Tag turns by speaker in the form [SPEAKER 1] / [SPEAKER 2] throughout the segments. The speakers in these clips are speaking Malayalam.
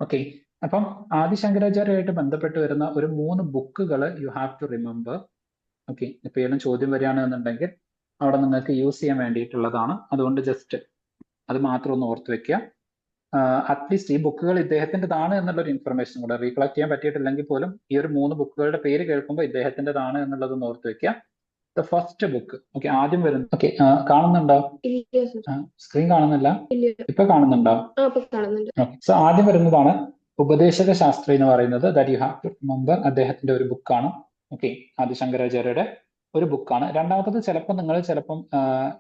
[SPEAKER 1] ഓക്കെ, അപ്പം ആദിശങ്കരാചാര്യമായിട്ട് ബന്ധപ്പെട്ട് വരുന്ന ഒരു 3 ബുക്കുകൾ you have to remember. Okay, ഇപ്പൊ ഏതെങ്കിലും ചോദ്യം വരികയാണെന്നുണ്ടെങ്കിൽ അവിടെ നിങ്ങൾക്ക് യൂസ് ചെയ്യാൻ വേണ്ടിയിട്ടുള്ളതാണ്. അതുകൊണ്ട് ജസ്റ്റ് അത് മാത്രം ഒന്ന് ഓർത്ത് വെക്കുക. അറ്റ്ലീസ്റ്റ് ഈ ബുക്കുകൾ ഇദ്ദേഹത്തിൻ്റെതാണ് എന്നുള്ളൊരു ഇൻഫർമേഷൻ കൂടെ റീകളക്ട് ചെയ്യാൻ പറ്റിയിട്ടില്ലെങ്കിൽ പോലും ഈ ഒരു 3 ബുക്കുകളുടെ പേര് കേൾക്കുമ്പോൾ ഇദ്ദേഹത്തിൻ്റെതാണ് എന്നുള്ളതൊന്ന് ഓർത്ത് വെക്കുക. ദ ഫസ്റ്റ് ബുക്ക്, ഓക്കെ, ആദ്യം വരുന്നത്, ഓക്കെ, കാണുന്നുണ്ടോ? സ്ക്രീൻ കാണുന്നില്ല? ഇപ്പൊ കാണുന്നുണ്ടോ? ഓക്കെ, സോ ആദ്യം വരുന്നതാണ് ഉപദേശക ശാസ്ത്രി എന്ന് പറയുന്നത്. That you have to remember. അദ്ദേഹത്തിന്റെ ഒരു ബുക്കാണ്. ഓക്കെ, ആദിശങ്കരാചാര്യരുടെ ഒരു ബുക്കാണ്. രണ്ടാമത്തത് ചിലപ്പോൾ നിങ്ങൾ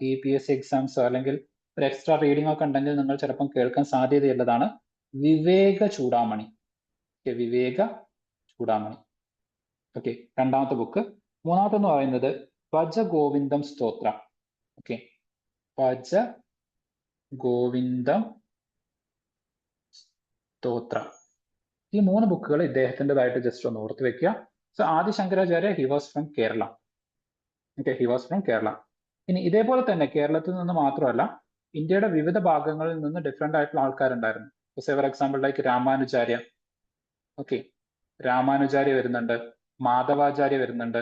[SPEAKER 1] ഈ PSC എക്സാംസോ അല്ലെങ്കിൽ ഒരു എക്സ്ട്രാ റീഡിംഗ് ഒക്കെ ഉണ്ടെങ്കിൽ നിങ്ങൾ ചിലപ്പം കേൾക്കാൻ സാധ്യതയുള്ളതാണ് വിവേക ചൂടാമണി. ഓക്കെ, വിവേക ചൂടാമണി. ഓക്കെ, രണ്ടാമത്തെ ബുക്ക്. മൂന്നാമത്തെ എന്ന് പറയുന്നത് ഭജ ഗോവിന്ദം സ്തോത്ര. ഓക്കെ, ഭജ ഗോവിന്ദം സ്തോത്ര. ഈ 3 ബുക്കുകൾ ഇദ്ദേഹത്തിൻ്റെതായിട്ട് ജസ്റ്റ് ഒന്ന് ഓർത്ത് വെക്കുക. So Adi Shankaracharya he was from Kerala. Okay, he was from Kerala. ഇനി ഇതേപോലെ തന്നെ കേരളത്തിൽ നിന്ന് മാത്രമല്ല, ഇന്ത്യയുടെ വിവിധ ഭാഗങ്ങളിൽ നിന്ന് ഡിഫറെന്റ് ആയിട്ടുള്ള ആൾക്കാരുണ്ടായിരുന്നു. For example like Ramanujacharya. Okay, Ramanujacharya വരുന്നുണ്ട്, മാധവാചാര്യ വരുന്നുണ്ട്.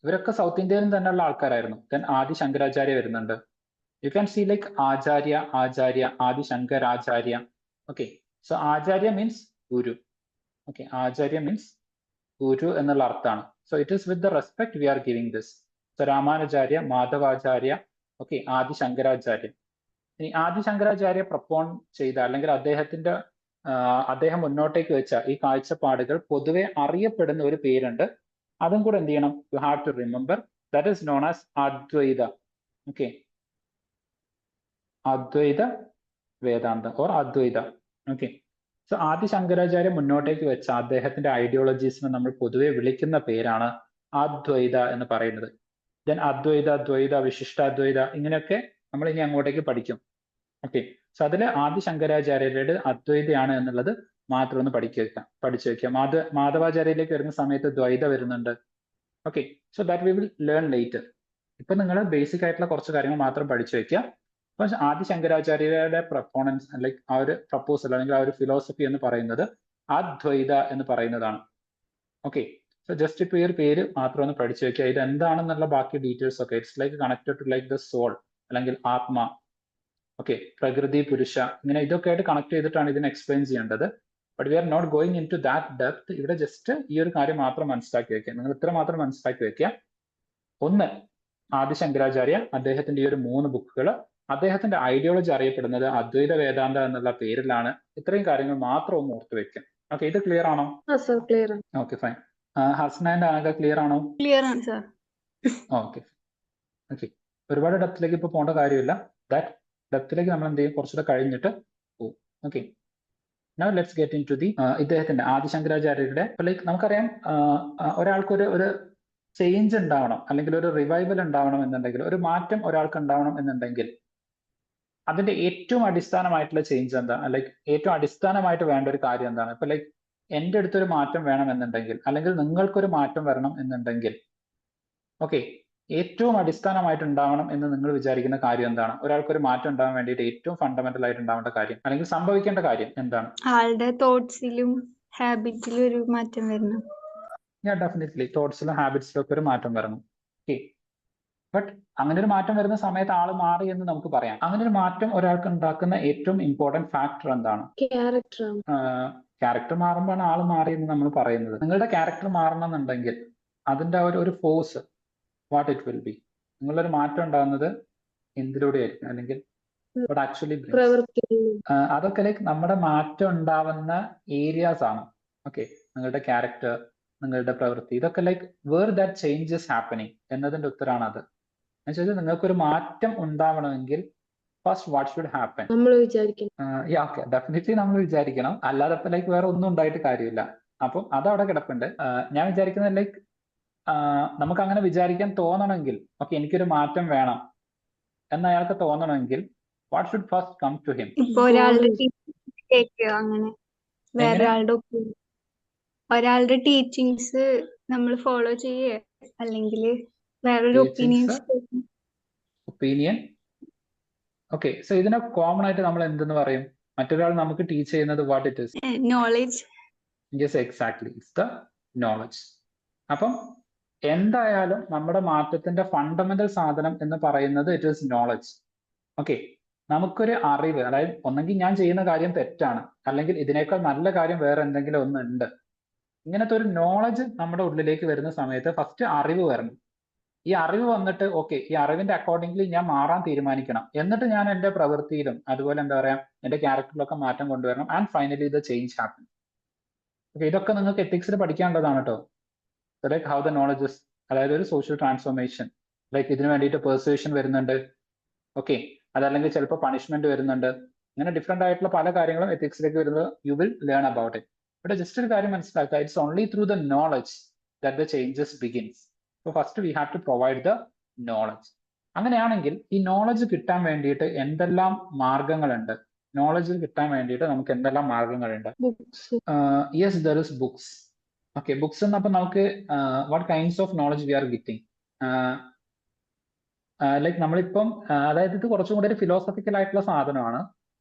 [SPEAKER 1] ഇവരൊക്കെ സൗത്ത് ഇന്ത്യയിൽ തന്നെയുള്ള ആൾക്കാരായിരുന്നു. ദെൻ ആദിശങ്കരാചാര്യ വരുന്നുണ്ട്. You can see like acharya, acharya, Adi Shankaracharya. Okay, so acharya means guru. Okay, acharya means guru എന്നുള്ള അർത്ഥമാണ്. So it is with the respect we are giving this. So Ramanujacharya, Madhvacharya, okay, Adi Shankaracharya. ഇനി ആദിശങ്കരാചാര്യ പ്രപ്പോൺ ചെയ്ത അല്ലെങ്കിൽ അദ്ദേഹം മുന്നോട്ടേക്ക് വെച്ച ഈ കാഴ്ചപ്പാടുകൾ പൊതുവെ അറിയപ്പെടുന്ന ഒരു പേരുണ്ട്. അതും കൂടെ എന്ത് ചെയ്യണം? You have to remember. That is known as Advaita. Okay, Advaita Vedantam or Advaita. Okay, so Adi Shankaracharya മുന്നോട്ടേക്ക് വെച്ച അദ്ദേഹത്തിന്റെ ഐഡിയോളജീസിനെ നമ്മൾ പൊതുവെ വിളിക്കുന്ന പേരാണ് അദ്വൈത എന്ന് പറയുന്നത്. ദെൻ അദ്വൈത, ദ്വൈത, വിശിഷ്ടാദ്വൈത, ഇങ്ങനെയൊക്കെ നമ്മൾ ഇനി അങ്ങോട്ടേക്ക് പഠിക്കും. ഓക്കെ, സോ അതിൽ ആദിശങ്കരാചാര്യരുടെ അദ്വൈതയാണ് എന്നുള്ളത് മാത്രം ഒന്ന് പഠിച്ചു വെക്കുക. മാധവാചാര്യയിലേക്ക് വരുന്ന സമയത്ത് ദ്വൈത വരുന്നുണ്ട്. Okay, so that we will learn later. ഇപ്പൊ നിങ്ങൾ ബേസിക് ആയിട്ടുള്ള കുറച്ച് കാര്യങ്ങൾ മാത്രം പഠിച്ചു വെക്കുക. അപ്പൊ ആദിശങ്കരാചാര്യരുടെ പ്രപ്പോണൻസ് ലൈക്ക് ആ ഒരു പ്രപ്പോസൽ അല്ലെങ്കിൽ ആ ഒരു ഫിലോസഫി എന്ന് പറയുന്നത് അദ്വൈത എന്ന് പറയുന്നതാണ്. ഓക്കെ, സോ ജസ്റ്റ് ഇപ്പൊ ഈ ഒരു പേര് മാത്രം ഒന്ന് പഠിച്ചു വെക്കുക. ഇത് എന്താണെന്നുള്ള ബാക്കി ഡീറ്റെയിൽസ് ഒക്കെ it's like connected to like the soul അല്ലെങ്കിൽ ആത്മ. ഓക്കെ, പ്രകൃതി, പുരുഷ, ഇങ്ങനെ ഇതൊക്കെ ആയിട്ട് കണക്ട് ചെയ്തിട്ടാണ് ഇതിനെ എക്സ്പ്ലെയിൻ ചെയ്യേണ്ടത്. But we are not going in to that depth. ഇവിടെ ജസ്റ്റ് ഈ ഒരു കാര്യം മാത്രം മനസ്സിലാക്കി വെക്കുക. നിങ്ങൾ ഇത്ര മാത്രം മനസ്സിലാക്കി വെക്കുക. ഒന്ന്, ആദിശങ്കരാചാര്യ, അദ്ദേഹത്തിന്റെ ഈ ഒരു 3 ബുക്കുകൾ, അദ്ദേഹത്തിന്റെ ഐഡിയോളജി അറിയപ്പെടുന്നത് അദ്വൈത വേദാന്ത എന്നുള്ള പേരിലാണ്. ഇത്രയും കാര്യങ്ങൾ മാത്രം ഒന്ന് ഓർത്ത് വെക്കുക. ഓക്കെ, ഇത് ക്ലിയർ ആണോ? Okay, fine. ഹസന ആൻഡ് അനക ക്ലിയർ ആണോ?
[SPEAKER 2] ക്ലിയർ ആണ് സർ.
[SPEAKER 1] ഓക്കെ, ഓക്കെ, ഒരുപാട് ഡെപ്തിലേക്ക് ഇപ്പൊ പോകേണ്ട കാര്യമില്ല. ദാറ്റ് ഡെപ്തിലേക്ക് നമ്മൾ എന്ത് ചെയ്യും? കുറച്ചുകൂടെ കഴിഞ്ഞിട്ട് പോകും. Okay, now let's get in to the ഇദ്ദേഹത്തിന്റെ ആദിശങ്കരാചാര്യരുടെ ലൈക്ക് നമുക്കറിയാം, ഒരാൾക്ക് ഒരു ചേഞ്ച് ഉണ്ടാവണം അല്ലെങ്കിൽ ഒരു റിവൈവൽ ഉണ്ടാവണം എന്നുണ്ടെങ്കിൽ, ഒരു മാറ്റം ഒരാൾക്ക് ഉണ്ടാവണം എന്നുണ്ടെങ്കിൽ അതിന്റെ ഏറ്റവും അടിസ്ഥാനമായിട്ടുള്ള ചേഞ്ച് എന്താ? ലൈക്ക് ഏറ്റവും അടിസ്ഥാനമായിട്ട് വേണ്ട ഒരു കാര്യം എന്താണ്? ഇപ്പൊ ലൈക്ക് എൻ്റെ അടുത്തൊരു മാറ്റം വേണം എന്നുണ്ടെങ്കിൽ അല്ലെങ്കിൽ നിങ്ങൾക്കൊരു മാറ്റം വരണം എന്നുണ്ടെങ്കിൽ, ഓക്കെ, ഏറ്റവും അടിസ്ഥാനമായിട്ട് ഉണ്ടാവണം എന്ന് നിങ്ങൾ വിചാരിക്കുന്ന കാര്യം എന്താണ്? ഒരാൾക്കൊരു മാറ്റം ഉണ്ടാവാൻ വേണ്ടിയിട്ട് ഏറ്റവും ഫണ്ടമെന്റൽ ആയിട്ട് ഉണ്ടാവേണ്ട കാര്യം അല്ലെങ്കിൽ സംഭവിക്കേണ്ട കാര്യം എന്താണ്?
[SPEAKER 2] ആളുടെ തോട്ട്സിലും ഹാബിറ്റിലും ഒരു മാറ്റം വരണം.
[SPEAKER 1] ഡെഫിനറ്റ്ലി തോട്ട്സിലും ഹാബിറ്റ്സിലും ഒക്കെ ഒരു മാറ്റം വരണം. ഓക്കെ, ബട്ട് അങ്ങനെ ഒരു മാറ്റം വരുന്ന സമയത്ത് ആൾ മാറി എന്ന് നമുക്ക് പറയാം. അങ്ങനെ ഒരു മാറ്റം ഒരാൾക്ക് ഉണ്ടാക്കുന്ന ഏറ്റവും ഇമ്പോർട്ടന്റ് ഫാക്ടർ എന്താണ്? ക്യാരക്ടർ മാറുമ്പോഴാണ് ആൾ മാറി എന്ന് നമ്മൾ പറയുന്നത്. നിങ്ങളുടെ ക്യാരക്ടർ മാറണമെന്നുണ്ടെങ്കിൽ അതിന്റെ ഒരു force what it will be. നിങ്ങളൊരു മാറ്റം ഉണ്ടാകുന്നത് എന്തിലൂടെ ആയിരിക്കും? അല്ലെങ്കിൽ what actually brings? അതൊക്കെ ലൈക്ക് നമ്മുടെ മാറ്റം ഉണ്ടാവുന്ന ഏരിയാസ് ആണ്. ഓക്കെ, നിങ്ങളുടെ ക്യാരക്ടർ, നിങ്ങളുടെ പ്രവൃത്തി, ഇതൊക്കെ like where that changes happening എന്നതിന്റെ ഉത്തരമാണ് അത്. എന്നുവെച്ചാൽ നിങ്ങൾക്കൊരു മാറ്റം ഉണ്ടാവണമെങ്കിൽ first what should happen? Okay, definitely നമ്മൾ വിചാരിക്കണം. അല്ലാതെ ഇപ്പൊ ലൈക്ക് വേറെ ഒന്നും ഉണ്ടായിട്ട് കാര്യമില്ല. അപ്പം അതവിടെ കിടപ്പുണ്ട്. ഞാൻ വിചാരിക്കുന്നത് ലൈക്ക് നമുക്ക് അങ്ങനെ വിചാരിക്കാൻ തോന്നണമെങ്കിൽ, ഓക്കെ, എനിക്കൊരു മാറ്റം വേണം എന്ന് അയാൾക്ക് തോന്നണമെങ്കിൽ what should first come to him?
[SPEAKER 2] ഇപ്പൊ ഒരാളുടെ കേൾക്കുക, അങ്ങനെ ഒരാളുടെ ടീച്ചിങ്സ് നമ്മൾ ഫോളോ ചെയ്യേ അല്ലെങ്കിൽ വേറൊരു
[SPEAKER 1] ഒപ്പീനിയൻ. ഓക്കെ, സോ ഇതിനെ കോമൺ ആയിട്ട് നമ്മൾ എന്തെന്ന് പറയും? മറ്റൊരാൾ നമുക്ക് ടീച്ച് ചെയ്യുന്നത് what it is.
[SPEAKER 2] Knowledge.
[SPEAKER 1] Yes, exactly, it's the knowledge. അപ്പം എന്തായാലും നമ്മുടെ മാറ്റത്തിന്റെ ഫണ്ടമെന്റൽ സാധനം എന്ന് പറയുന്നത് ഇറ്റ് ഈസ് നോളജ്. ഓക്കെ, നമുക്കൊരു അറിവ്, അതായത് ഒന്നെങ്കിൽ ഞാൻ ചെയ്യുന്ന കാര്യം തെറ്റാണ്, അല്ലെങ്കിൽ ഇതിനേക്കാൾ നല്ല കാര്യം വേറെ എന്തെങ്കിലും ഒന്നുണ്ട്. ഇങ്ങനത്തെ ഒരു നോളജ് നമ്മുടെ ഉള്ളിലേക്ക് വരുന്ന സമയത്ത് ഫസ്റ്റ് അറിവ് വരണം. ഈ അറിവ് വന്നിട്ട് ഓക്കെ, ഈ അറിവിന്റെ അക്കോർഡിംഗ്ലി ഞാൻ മാറാൻ തീരുമാനിക്കണം. എന്നിട്ട് ഞാൻ എന്റെ പ്രവൃത്തിയിലും അതുപോലെ എന്താ പറയാ എന്റെ ക്യാരക്ടറിലൊക്കെ മാറ്റം കൊണ്ടുവരണം. And finally the change happen. Okay, ഇതൊക്കെ നിങ്ങൾക്ക് എത്തിക്സിൽ പഠിക്കാനുള്ളതാണ് കേട്ടോ. ലൈക്ക് ഹൗ ദ നോളജസ്, അതായത് ഒരു സോഷ്യൽ ട്രാൻസ്ഫോർമേഷൻ, ലൈക്ക് ഇതിനു വേണ്ടിയിട്ട് പെർസുവേഷൻ വരുന്നുണ്ട്. ഓക്കെ, അതല്ലെങ്കിൽ ചിലപ്പോൾ പണിഷ്മെന്റ് വരുന്നുണ്ട്. അങ്ങനെ ഡിഫറെന്റ് ആയിട്ടുള്ള പല കാര്യങ്ങളും എത്തിക്സിലേക്ക് വരുന്നത് you will learn about it. ഇവിടെ ജസ്റ്റ് ഒരു കാര്യം മനസ്സിലാക്കുക, it's only through the knowledge that the changes begins. So first we have to provide the knowledge. അങ്ങനെയാണെങ്കിൽ ഈ നോളജ് കിട്ടാൻ വേണ്ടിയിട്ട് എന്തെല്ലാം മാർഗങ്ങളുണ്ട്? നോളജ് കിട്ടാൻ വേണ്ടിയിട്ട് നമുക്ക് എന്തെല്ലാം മാർഗങ്ങളുണ്ട്?
[SPEAKER 2] Books.
[SPEAKER 1] Yes, there is books. Okay, books എന്നപ്പോൾ നമുക്ക് what kinds of knowledge we are getting? Like നമ്മളിപ്പം അതായത് ഇത് കുറച്ചും കൂടി ഒരു ഫിലോസഫിക്കൽ ആയിട്ടുള്ള സാധനമാണ്.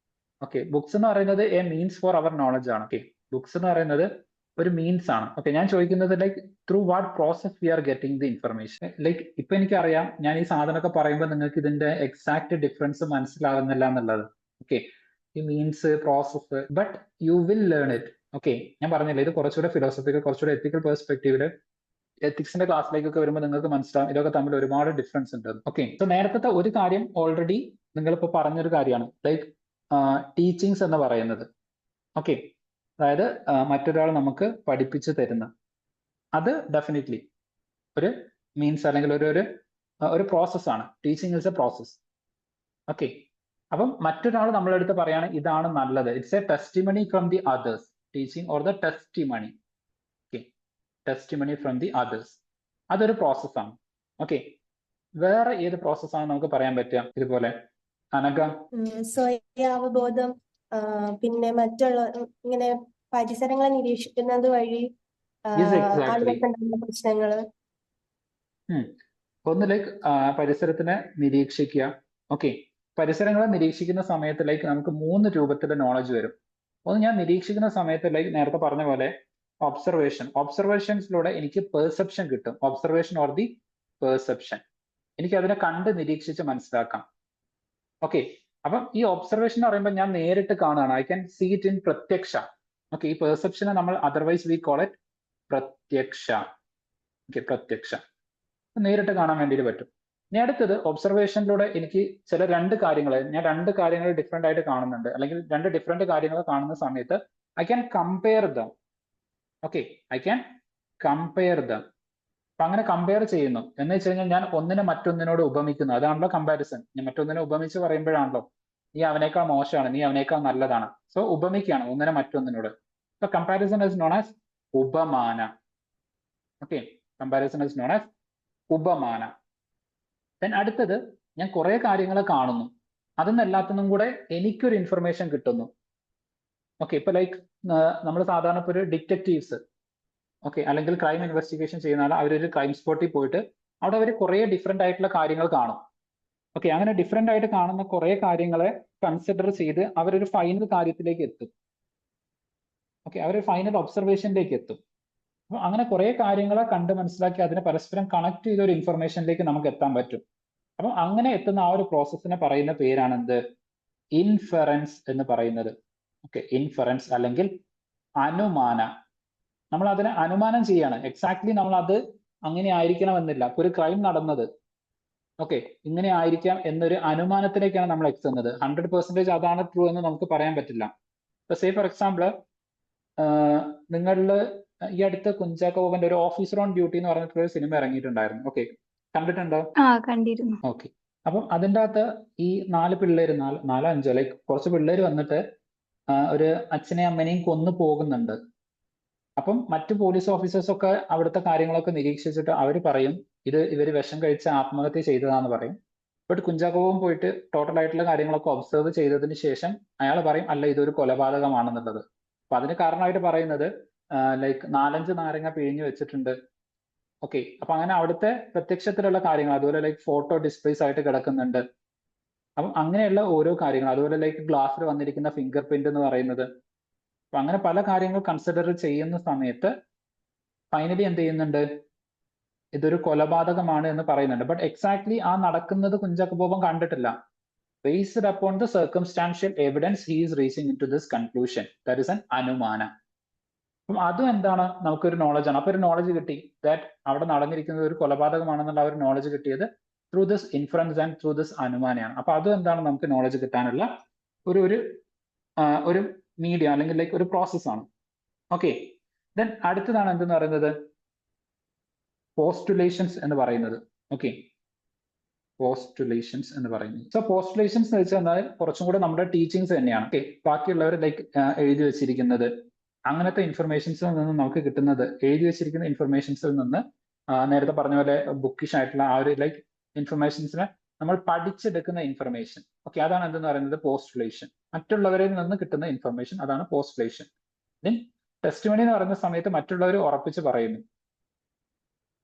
[SPEAKER 1] ഓക്കെ, ബുക്സ് എന്ന് പറയുന്നത് a means for our knowledge ആണ്. ഓക്കെ, ബുക്സ് എന്ന് പറയുന്നത് ഒരു മീൻസ് ആണ്. ഓക്കെ, ഞാൻ ചോദിക്കുന്നത് like through what process we are getting the information. Like ഇപ്പൊ എനിക്കറിയാം ഞാൻ ഈ സാധനമൊക്കെ പറയുമ്പോൾ നിങ്ങൾക്ക് ഇതിന്റെ എക്സാക്ട് ഡിഫറൻസ് മനസ്സിലാവുന്നില്ല എന്നുള്ളത്. ഓക്കെ, ഈ means process, but you will learn it. Okay, ഞാൻ പറഞ്ഞില്ല ഇത് കുറച്ചുകൂടെ ഫിലോസഫിക്കൽ, കുറച്ചുകൂടെ എത്തിക്കൽ പെർസ്പെക്റ്റീവില് എത്തിക്സിന്റെ ക്ലാസ്സിലേക്കൊക്കെ വരുമ്പോൾ നിങ്ങൾക്ക് മനസ്സിലാവും ഇതൊക്കെ തമ്മിൽ ഒരുപാട് ഡിഫറൻസ് ഉണ്ട്. ഓക്കെ, സോ നേരത്തെ ഒരു കാര്യം ഓൾറെഡി നിങ്ങളിപ്പോ പറഞ്ഞൊരു കാര്യമാണ് ലൈക്ക് ടീച്ചിങ്സ് എന്ന് പറയുന്നത്. ഓക്കെ, അതായത് മറ്റൊരാൾ നമുക്ക് പഠിപ്പിച്ചു തരുന്ന അത് ഡെഫിനറ്റ്ലി ഒരു മീൻസ് അല്ലെങ്കിൽ ഒരു പ്രോസസ്സാണ്. Teaching is A process. Okay, അപ്പം മറ്റൊരാൾ നമ്മളെടുത്ത് പറയാണ് ഇതാണ് നല്ലത്. It's A testimony from the others. Teaching or the testimony. Okay, testimony from the others, അതൊരു പ്രോസസ്സാണ്. ഓക്കെ, വേറെ ഏത് പ്രോസസ്സാണ് നമുക്ക് പറയാൻ പറ്റുക ഇതുപോലെ? അനഘ?
[SPEAKER 3] സ്വയാവബോധം, പിന്നെ മറ്റുള്ള ഇങ്ങനെ പരിസരങ്ങളെ നിരീക്ഷിക്കുന്നത് വഴി
[SPEAKER 1] Yes, exactly.
[SPEAKER 3] ആളുകൾക്കുണ്ടാകുന്ന പ്രശ്നങ്ങള്.
[SPEAKER 1] ഒന്ന് ലൈക്ക് പരിസരത്തിനെ നിരീക്ഷിക്കുക. ഓക്കെ, പരിസരങ്ങളെ നിരീക്ഷിക്കുന്ന സമയത്ത് ലൈക്ക് നമുക്ക് 3 രൂപത്തിലെ നോളജ് വരും. ഒന്ന്, ഞാൻ നിരീക്ഷിക്കുന്ന സമയത്ത് ലൈക്ക് നേരത്തെ പറഞ്ഞ പോലെ ഒബ്സർവേഷൻസിലൂടെ എനിക്ക് പെർസെപ്ഷൻ കിട്ടും. ഒബ്സർവേഷൻ ഓർ ദി പെർസെപ്ഷൻ, എനിക്ക് അതിനെ കണ്ട് നിരീക്ഷിച്ച് മനസ്സിലാക്കാം. ഓക്കെ, അപ്പം ഈ ഒബ്സർവേഷൻ എന്ന് പറയുമ്പോൾ ഞാൻ നേരിട്ട് കാണുകയാണ്. I can see it in പ്രത്യക്ഷ. ഓക്കെ, ഈ പെർസെപ്ഷനെ നമ്മൾ അതർവൈസ് വി കോൾ ഇറ്റ് പ്രത്യക്ഷ. ഓക്കെ, പ്രത്യക്ഷ നേരിട്ട് കാണാൻ വേണ്ടിയിട്ട് പറ്റും. ഇനി അടുത്തത് ഒബ്സർവേഷനിലൂടെ എനിക്ക് ചില രണ്ട് കാര്യങ്ങൾ ഡിഫറെന്റ് ആയിട്ട് കാണുന്നുണ്ട്, അല്ലെങ്കിൽ 2 ഡിഫറെന്റ് കാര്യങ്ങൾ കാണുന്ന സമയത്ത് I can compare dum. Okay, I can compare dum. അപ്പൊ അങ്ങനെ കമ്പയർ ചെയ്യുന്നു എന്ന് വെച്ച് കഴിഞ്ഞാൽ ഞാൻ ഒന്നിനെ മറ്റൊന്നിനോട് ഉപമിക്കുന്നു. അതാണല്ലോ കമ്പാരിസൺ. ഞാൻ മറ്റൊന്നിനെ ഉപമിച്ച് പറയുമ്പോഴാണല്ലോ നീ അവനേക്കാൾ മോശമാണ്, നീ അവനേക്കാൾ നല്ലതാണ്. സോ ഉപമിക്കുകയാണ് ഒന്നിനെ മറ്റൊന്നിനോട്. So comparison is known as upamana. Okay, comparison is known as upamana. Then അടുത്തത്, ഞാൻ കുറെ കാര്യങ്ങൾ കാണുന്നു, അതൊന്നും എല്ലാത്തിനും കൂടെ എനിക്കൊരു ഇൻഫർമേഷൻ കിട്ടുന്നു. ഓക്കെ, ഇപ്പൊ ലൈക്ക് നമ്മൾ സാധാരണ ഇപ്പൊ ഒരു ഡിറ്റക്റ്റീവ്സ്, ഓക്കെ, അല്ലെങ്കിൽ ക്രൈം ഇൻവെസ്റ്റിഗേഷൻ ചെയ്യുന്ന അവരൊരു ക്രൈം സ്പോട്ടിൽ പോയിട്ട് അവിടെ അവർ കുറെ ഡിഫറെന്റ് ആയിട്ടുള്ള കാര്യങ്ങൾ കാണും. ഓക്കെ, അങ്ങനെ ഡിഫറെന്റ് ആയിട്ട് കാണുന്ന കുറെ കാര്യങ്ങളെ കൺസിഡർ ചെയ്ത് അവരൊരു ഫൈനൽ കാര്യത്തിലേക്ക് എത്തും. ഓക്കെ, അവരൊരു ഫൈനൽ ഒബ്സർവേഷനിലേക്ക് എത്തും. അപ്പൊ അങ്ങനെ കുറെ കാര്യങ്ങളെ കണ്ട് മനസ്സിലാക്കി അതിനെ പരസ്പരം കണക്ട് ചെയ്ത ഒരു ഇൻഫർമേഷനിലേക്ക് നമുക്ക് എത്താൻ പറ്റും. അപ്പൊ അങ്ങനെ എത്തുന്ന ആ ഒരു പ്രോസസ്സിനെ പറയുന്ന പേരാണ് എന്ത്? ഇൻഫറൻസ് എന്ന് പറയുന്നത്. ഓക്കെ, ഇൻഫറൻസ് അല്ലെങ്കിൽ അനുമാന. നമ്മൾ അതിനെ അനുമാനം ചെയ്യാണ്. എക്സാക്ട്ലി നമ്മൾ അത് അങ്ങനെ ആയിരിക്കണമെന്നില്ല. ഇപ്പൊ ഒരു ക്രൈം നടന്നത് ഓക്കെ ഇങ്ങനെ ആയിരിക്കാം എന്നൊരു അനുമാനത്തിലേക്കാണ് നമ്മൾ എത്തുന്നത്. 100% അതാണ് ട്രൂ എന്ന് നമുക്ക് പറയാൻ പറ്റില്ല. ഇപ്പൊ സേ ഫോർ എക്സാമ്പിൾ, നിങ്ങളിൽ ഈ അടുത്ത് കുഞ്ചാക്കോ ബോബന്റെ ഒരു ഓഫീസർ ഓൺ ഡ്യൂട്ടി എന്ന് പറഞ്ഞിട്ടുള്ള ഒരു സിനിമ ഇറങ്ങിയിട്ടുണ്ടായിരുന്നു. ഓക്കെ, കണ്ടിട്ടുണ്ടോ?
[SPEAKER 2] കണ്ടിരുന്നു.
[SPEAKER 1] ഓക്കെ, അപ്പം അതിൻ്റെ അകത്ത് ഈ 4 പിള്ളേര്, 4 5 ലൈക്ക് കുറച്ച് പിള്ളേര് വന്നിട്ട് ഒരു അച്ഛനെയും അമ്മനെയും കൊന്നു പോകുന്നുണ്ട്. അപ്പം മറ്റു പോലീസ് ഓഫീസേഴ്സ് ഒക്കെ അവിടുത്തെ കാര്യങ്ങളൊക്കെ നിരീക്ഷിച്ചിട്ട് അവർ പറയും ഇവര് വിഷം കഴിച്ച് ആത്മഹത്യ ചെയ്തതാന്ന് പറയും. ബട്ട് കുഞ്ചാക്കോ ബോബൻ പോയിട്ട് ടോട്ടൽ ആയിട്ടുള്ള കാര്യങ്ങളൊക്കെ ഒബ്സർവ് ചെയ്തതിന് ശേഷം അയാൾ പറയും അല്ല, ഇതൊരു കൊലപാതകമാണെന്നുള്ളത്. അപ്പൊ അതിന് കാരണമായിട്ട് പറയുന്നത് ലൈക്ക് 4-5 നാരങ്ങ പിഴിഞ്ഞു വെച്ചിട്ടുണ്ട്. ഓക്കെ, അപ്പൊ അങ്ങനെ അവിടുത്തെ പ്രത്യക്ഷത്തിലുള്ള കാര്യങ്ങൾ, അതുപോലെ ലൈക്ക് ഫോട്ടോ ഡിസ്പ്ലേസ് ആയിട്ട് കിടക്കുന്നുണ്ട്. അപ്പം അങ്ങനെയുള്ള ഓരോ കാര്യങ്ങൾ, അതുപോലെ ലൈക്ക് ഗ്ലാസ്സിൽ വന്നിരിക്കുന്ന ഫിംഗർ പ്രിന്റ് എന്ന് പറയുന്നത്, അപ്പൊ അങ്ങനെ പല കാര്യങ്ങൾ കൺസിഡർ ചെയ്യുന്ന സമയത്ത് ഫൈനലി എന്ത് ചെയ്യുന്നുണ്ട്, ഇതൊരു കൊലപാതകമാണ് എന്ന് പറയുന്നുണ്ട്. ബട്ട് എക്സാക്ട്ലി ആ നടക്കുന്നത് കുഞ്ചാക്കോ ബോബൻ കണ്ടിട്ടില്ല. Based upon the circumstantial evidence he is reaching in to this conclusion, that is an anumana. അപ്പം അതും എന്താണ്, നമുക്കൊരു നോളജ് ആണ്. അപ്പൊ ഒരു നോളജ് കിട്ടി ദാറ്റ് അവിടെ നടന്നിരിക്കുന്നത് ഒരു കൊലപാതകമാണെന്നുള്ള ഒരു നോളജ് കിട്ടിയത് through this inference and through this അനുമാനയാണ്. അപ്പൊ അതും എന്താണ്, നമുക്ക് നോളജ് കിട്ടാനുള്ള ഒരു ഒരു ഒരു മീഡിയ അല്ലെങ്കിൽ ലൈക്ക് ഒരു പ്രോസസ്സാണ്. ഓക്കെ, ദെൻ അടുത്തതാണ് എന്തെന്ന് പറയുന്നത്, പോസ്റ്റുലേഷൻസ് എന്ന് പറയുന്നത്. ഓക്കെ, പോസ്റ്റുലേഷൻസ് എന്ന് പറയുന്നത്. സോ പോസ്റ്റുലേഷൻസ് എന്ന് വെച്ചാൽ കുറച്ചും കൂടെ നമ്മുടെ ടീച്ചിങ്സ് തന്നെയാണ്. ഓക്കെ, ബാക്കിയുള്ളവർ ലൈക്ക് എഴുതി വെച്ചിരിക്കുന്നത്, അങ്ങനത്തെ ഇൻഫർമേഷൻസിൽ നിന്ന് നമുക്ക് കിട്ടുന്നത്, എഴുതി വെച്ചിരിക്കുന്ന ഇൻഫർമേഷൻസിൽ നിന്ന് നേരത്തെ പറഞ്ഞ പോലെ ബുക്കിഷ് ആയിട്ടുള്ള ആ ഒരു ലൈക്ക് ഇൻഫർമേഷൻസിനെ നമ്മൾ പഠിച്ചെടുക്കുന്ന ഇൻഫർമേഷൻ. ഓക്കെ, അതാണ് എന്തെന്ന് പറയുന്നത് പോസ്റ്റുലേഷൻ. മറ്റുള്ളവരിൽ നിന്ന് കിട്ടുന്ന ഇൻഫർമേഷൻ, അതാണ് പോസ്റ്റുലേഷൻ. ദെൻ ടെസ്റ്റിമണി എന്ന് പറയുന്ന സമയത്ത് മറ്റുള്ളവർ ഉറപ്പിച്ച് പറയുന്നു.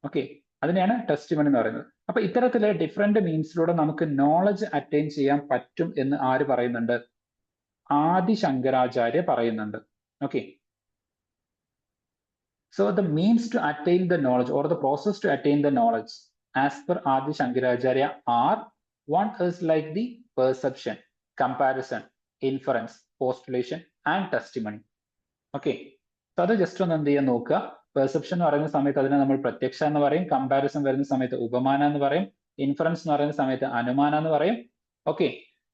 [SPEAKER 1] ഓക്കെ, അതിനെയാണ് ടെസ്റ്റിമണി എന്ന് പറയുന്നത്. അപ്പൊ ഇത്തരത്തിലെ ഡിഫറെന്റ് മീൻസിലൂടെ നമുക്ക് നോളജ് അറ്റൈൻ ചെയ്യാൻ പറ്റും എന്ന് ആര് പറയുന്നുണ്ട്, ആദി ശങ്കരാചാര്യ പറയുന്നുണ്ട്. Okay, so the means to attain the knowledge or the process to attain the knowledge as per Adi Shankaracharya are, one is like the perception, comparison, inference, postulation and testimony. Okay, so അത് ജസ്റ്റ് ഒന്ന് എന്ത് ചെയ്യാൻ നോക്കുക. പെർസെപ്ഷൻ എന്ന് പറയുന്ന സമയത്ത് അതിനെ നമ്മൾ പ്രത്യക്ഷ എന്ന് പറയും, കമ്പാരിസൺ വരുന്ന സമയത്ത് ഉപമാന എന്ന് പറയും, ഇൻഫറൻസ് എന്ന് പറയുന്ന സമയത്ത് അനുമാന എന്ന് പറയും. Okay,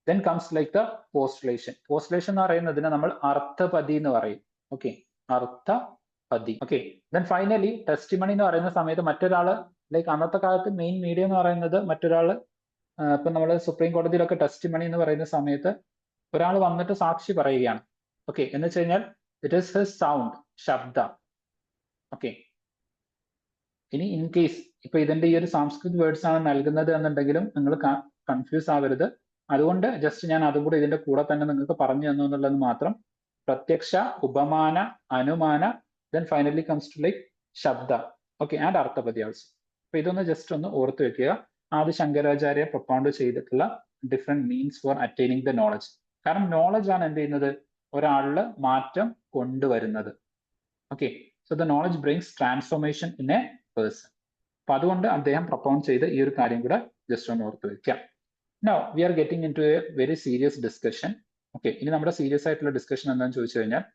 [SPEAKER 1] then comes like the postulation. Postulation എന്ന് പറയുന്നതിനെ നമ്മൾ അർത്ഥപതി എന്ന് പറയും. ഓക്കെ, അർത്ഥപതി. ഓക്കെ, ദെൻ ഫൈനലി ടെസ്റ്റിമണി എന്ന് പറയുന്ന സമയത്ത് മറ്റൊരാള് ലൈക്ക് അന്നത്തെ കാലത്ത് മെയിൻ മീഡിയ എന്ന് പറയുന്നത് മറ്റൊരാള്, ഇപ്പൊ നമ്മൾ സുപ്രീം കോടതിയിലൊക്കെ ടെസ്റ്റിമണി എന്ന് പറയുന്ന സമയത്ത് ഒരാൾ വന്നിട്ട് സാക്ഷി പറയുകയാണ്. ഓക്കെ, എന്ന് വെച്ച് കഴിഞ്ഞാൽ ഇറ്റ് ഈസ് ഹിസ് സൗണ്ട്, ശബ്ദ. ഓക്കെ, ഇനി ഇൻ കേസ് ഇപ്പൊ ഇതിന്റെ ഈ ഒരു സംസ്കൃത് വേർഡ്സ് ആണ് നൽകുന്നത് എന്നുണ്ടെങ്കിലും നിങ്ങൾ കൺഫ്യൂസ് ആവരുത്. അതുകൊണ്ട് ജസ്റ്റ് ഞാൻ അതും കൂടെ ഇതിന്റെ കൂടെ തന്നെ നിങ്ങൾക്ക് പറഞ്ഞു തന്നു എന്നുള്ളത് മാത്രം. പ്രത്യക്ഷ, ഉപമാന, അനുമാന, then finally comes to like shabda. Okay, and arthapatti also. അപ്പൊ ഇതൊന്ന് ജസ്റ്റ് ഒന്ന് ഓർത്ത് വെക്കുക. ആദി ശങ്കരാചാര്യ പ്രൊപ്പൗണ്ട് ചെയ്തിട്ടുള്ള different means four attaining the knowledge. കാരണം നോളജ് ആണ് എന്ത് ചെയ്യുന്നത്, ഒരാളില് മാറ്റം കൊണ്ടുവരുന്നത്. Okay, so the knowledge brings transformation in A person. അപ്പൊ അതുകൊണ്ട് അദ്ദേഹം പ്രൊപ്പൗണ്ട് ചെയ്ത ഈ ഒരു കാര്യം കൂടെ ജസ്റ്റ് ഒന്ന് ഓർത്ത് വെക്കാം. Now we are getting in to a very serious discussion. Okay, ഇനി നമ്മുടെ സീരിയസ് ആയിട്ടുള്ള ഡിസ്കഷൻ എന്താണെന്ന് ചോദിച്ചു കഴിഞ്ഞാൽ,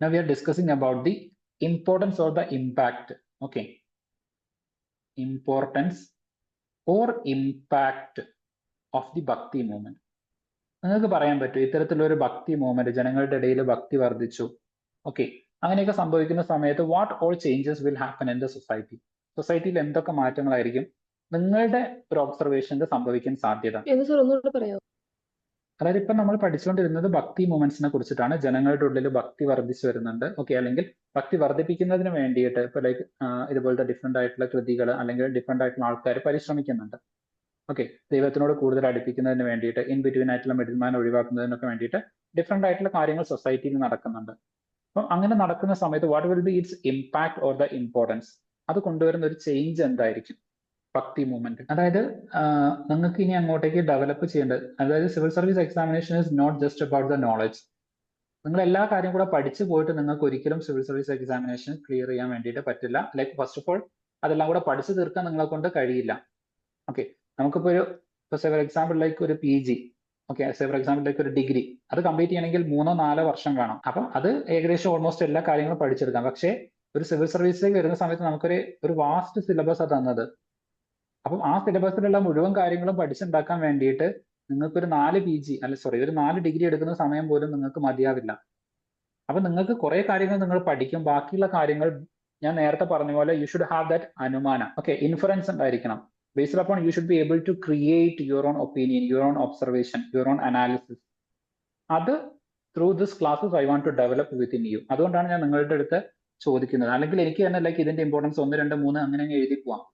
[SPEAKER 1] now we are discussing about the importance or the impact. Okay, importance or impact of the bhakti movement. നിങ്ങൾക്ക് പറയാൻ പറ്റും ഇത്തരത്തിലുള്ള ഒരു ഭക്തി മൂവ്മെന്റ്, ജനങ്ങളുടെ ഇടയിൽ ഭക്തി വർദ്ധിച്ചു. ഓക്കെ, അങ്ങനെയൊക്കെ സംഭവിക്കുന്ന സമയത്ത് what all changes will happen in the society. സൊസൈറ്റിയിൽ എന്തൊക്കെ മാറ്റങ്ങളായിരിക്കും നിങ്ങളുടെ ഒരു ഒബ്സർവേഷനിൽ സംഭവിക്കാൻ സാധ്യത? അതായത് ഇപ്പൊ നമ്മൾ പഠിച്ചുകൊണ്ടിരുന്നത് ഭക്തി മൂവ്മെന്റ്സിനെ കുറിച്ചിട്ടാണ്. ജനങ്ങളുടെ ഉള്ളിൽ ഭക്തി വർദ്ധിച്ചു വരുന്നുണ്ട്. ഓക്കെ, അല്ലെങ്കിൽ ഭക്തി വർദ്ധിപ്പിക്കുന്നതിന് വേണ്ടിയിട്ട് ഇപ്പൊ ലൈക്ക് ഇതുപോലത്തെ ഡിഫറെന്റ് ആയിട്ടുള്ള കൃതികൾ അല്ലെങ്കിൽ ഡിഫറെന്റ് ആയിട്ടുള്ള ആൾക്കാർ പരിശ്രമിക്കുന്നുണ്ട്. ഓക്കെ, ദൈവത്തിനോട് കൂടുതൽ അടുപ്പിക്കുന്നതിന് വേണ്ടിയിട്ട്, ഇൻ ബിറ്റ്വീൻ ആയിട്ടുള്ള മിഡിൽമാൻ ഒഴിവാക്കുന്നതിനൊക്കെ വേണ്ടിയിട്ട് ഡിഫറെന്റ് ആയിട്ടുള്ള കാര്യങ്ങൾ സൊസൈറ്റിയിൽ നടക്കുന്നുണ്ട്. അപ്പം അങ്ങനെ നടക്കുന്ന സമയത്ത് what will be it's impact or the importance, അത് കൊണ്ടുവരുന്ന ഒരു ചേഞ്ച് എന്തായിരിക്കും ഭക്തി മൂവ്മെന്റ്? അതായത് നിങ്ങൾക്ക് ഇനി അങ്ങോട്ടേക്ക് ഡെവലപ്പ് ചെയ്യേണ്ടത്, അതായത് civil service examination is not just about the knowledge. നിങ്ങൾ എല്ലാ കാര്യം കൂടെ പഠിച്ചു പോയിട്ട് നിങ്ങൾക്ക് ഒരിക്കലും സിവിൽ സർവീസ് എക്സാമിനേഷൻ ക്ലിയർ ചെയ്യാൻ വേണ്ടിയിട്ട് പറ്റില്ല. ലൈക്ക് ഫസ്റ്റ് ഓഫ് ഓൾ അതെല്ലാം കൂടെ പഠിച്ചു തീർക്കാൻ നിങ്ങളെ കൊണ്ട് കഴിയില്ല. ഓക്കെ, നമുക്കിപ്പോ ഒരു ഫോർ എക്സാമ്പിൾ ലൈക്ക് ഒരു PG, okay, four example like ഒരു ഡിഗ്രി, അത് കംപ്ലീറ്റ് ചെയ്യണമെങ്കിൽ 3-4 വർഷം വേണം. അപ്പം അത് ഏകദേശം ഓൾമോസ്റ്റ് എല്ലാ കാര്യങ്ങളും പഠിച്ചെടുക്കാം. പക്ഷേ ഒരു സിവിൽ സർവീസിലേക്ക് വരുന്ന സമയത്ത് നമുക്കൊരു വാസ്റ്റ് സിലബസ് തന്നത്. അപ്പം ആ സിലബസിലുള്ള മുഴുവൻ കാര്യങ്ങളും പഠിച്ചുണ്ടാക്കാൻ വേണ്ടിയിട്ട് നിങ്ങൾക്കൊരു 4 ഡിഗ്രി എടുക്കുന്ന സമയം പോലും നിങ്ങൾക്ക് മതിയാവില്ല. അപ്പൊ നിങ്ങൾക്ക് കുറെ കാര്യങ്ങൾ നിങ്ങൾ പഠിക്കും. ബാക്കിയുള്ള കാര്യങ്ങൾ ഞാൻ നേരത്തെ പറഞ്ഞ പോലെ you should have that anumana. Okay, inference ഉണ്ടായിരിക്കണം. Based upon you should be able to create your own opinion, your own observation, your own analysis. അത് through this classes I want to develop within you. അതുകൊണ്ടാണ് ഞാൻ നിങ്ങളുടെ അടുത്ത് ചോദിക്കുന്നത്. അല്ലെങ്കിൽ എനിക്ക് തന്നെ ലൈക്ക് ഇതിന്റെ ഇമ്പോർട്ടൻസ് 1, 2, 3 അങ്ങനെ എഴുതി പോവാം.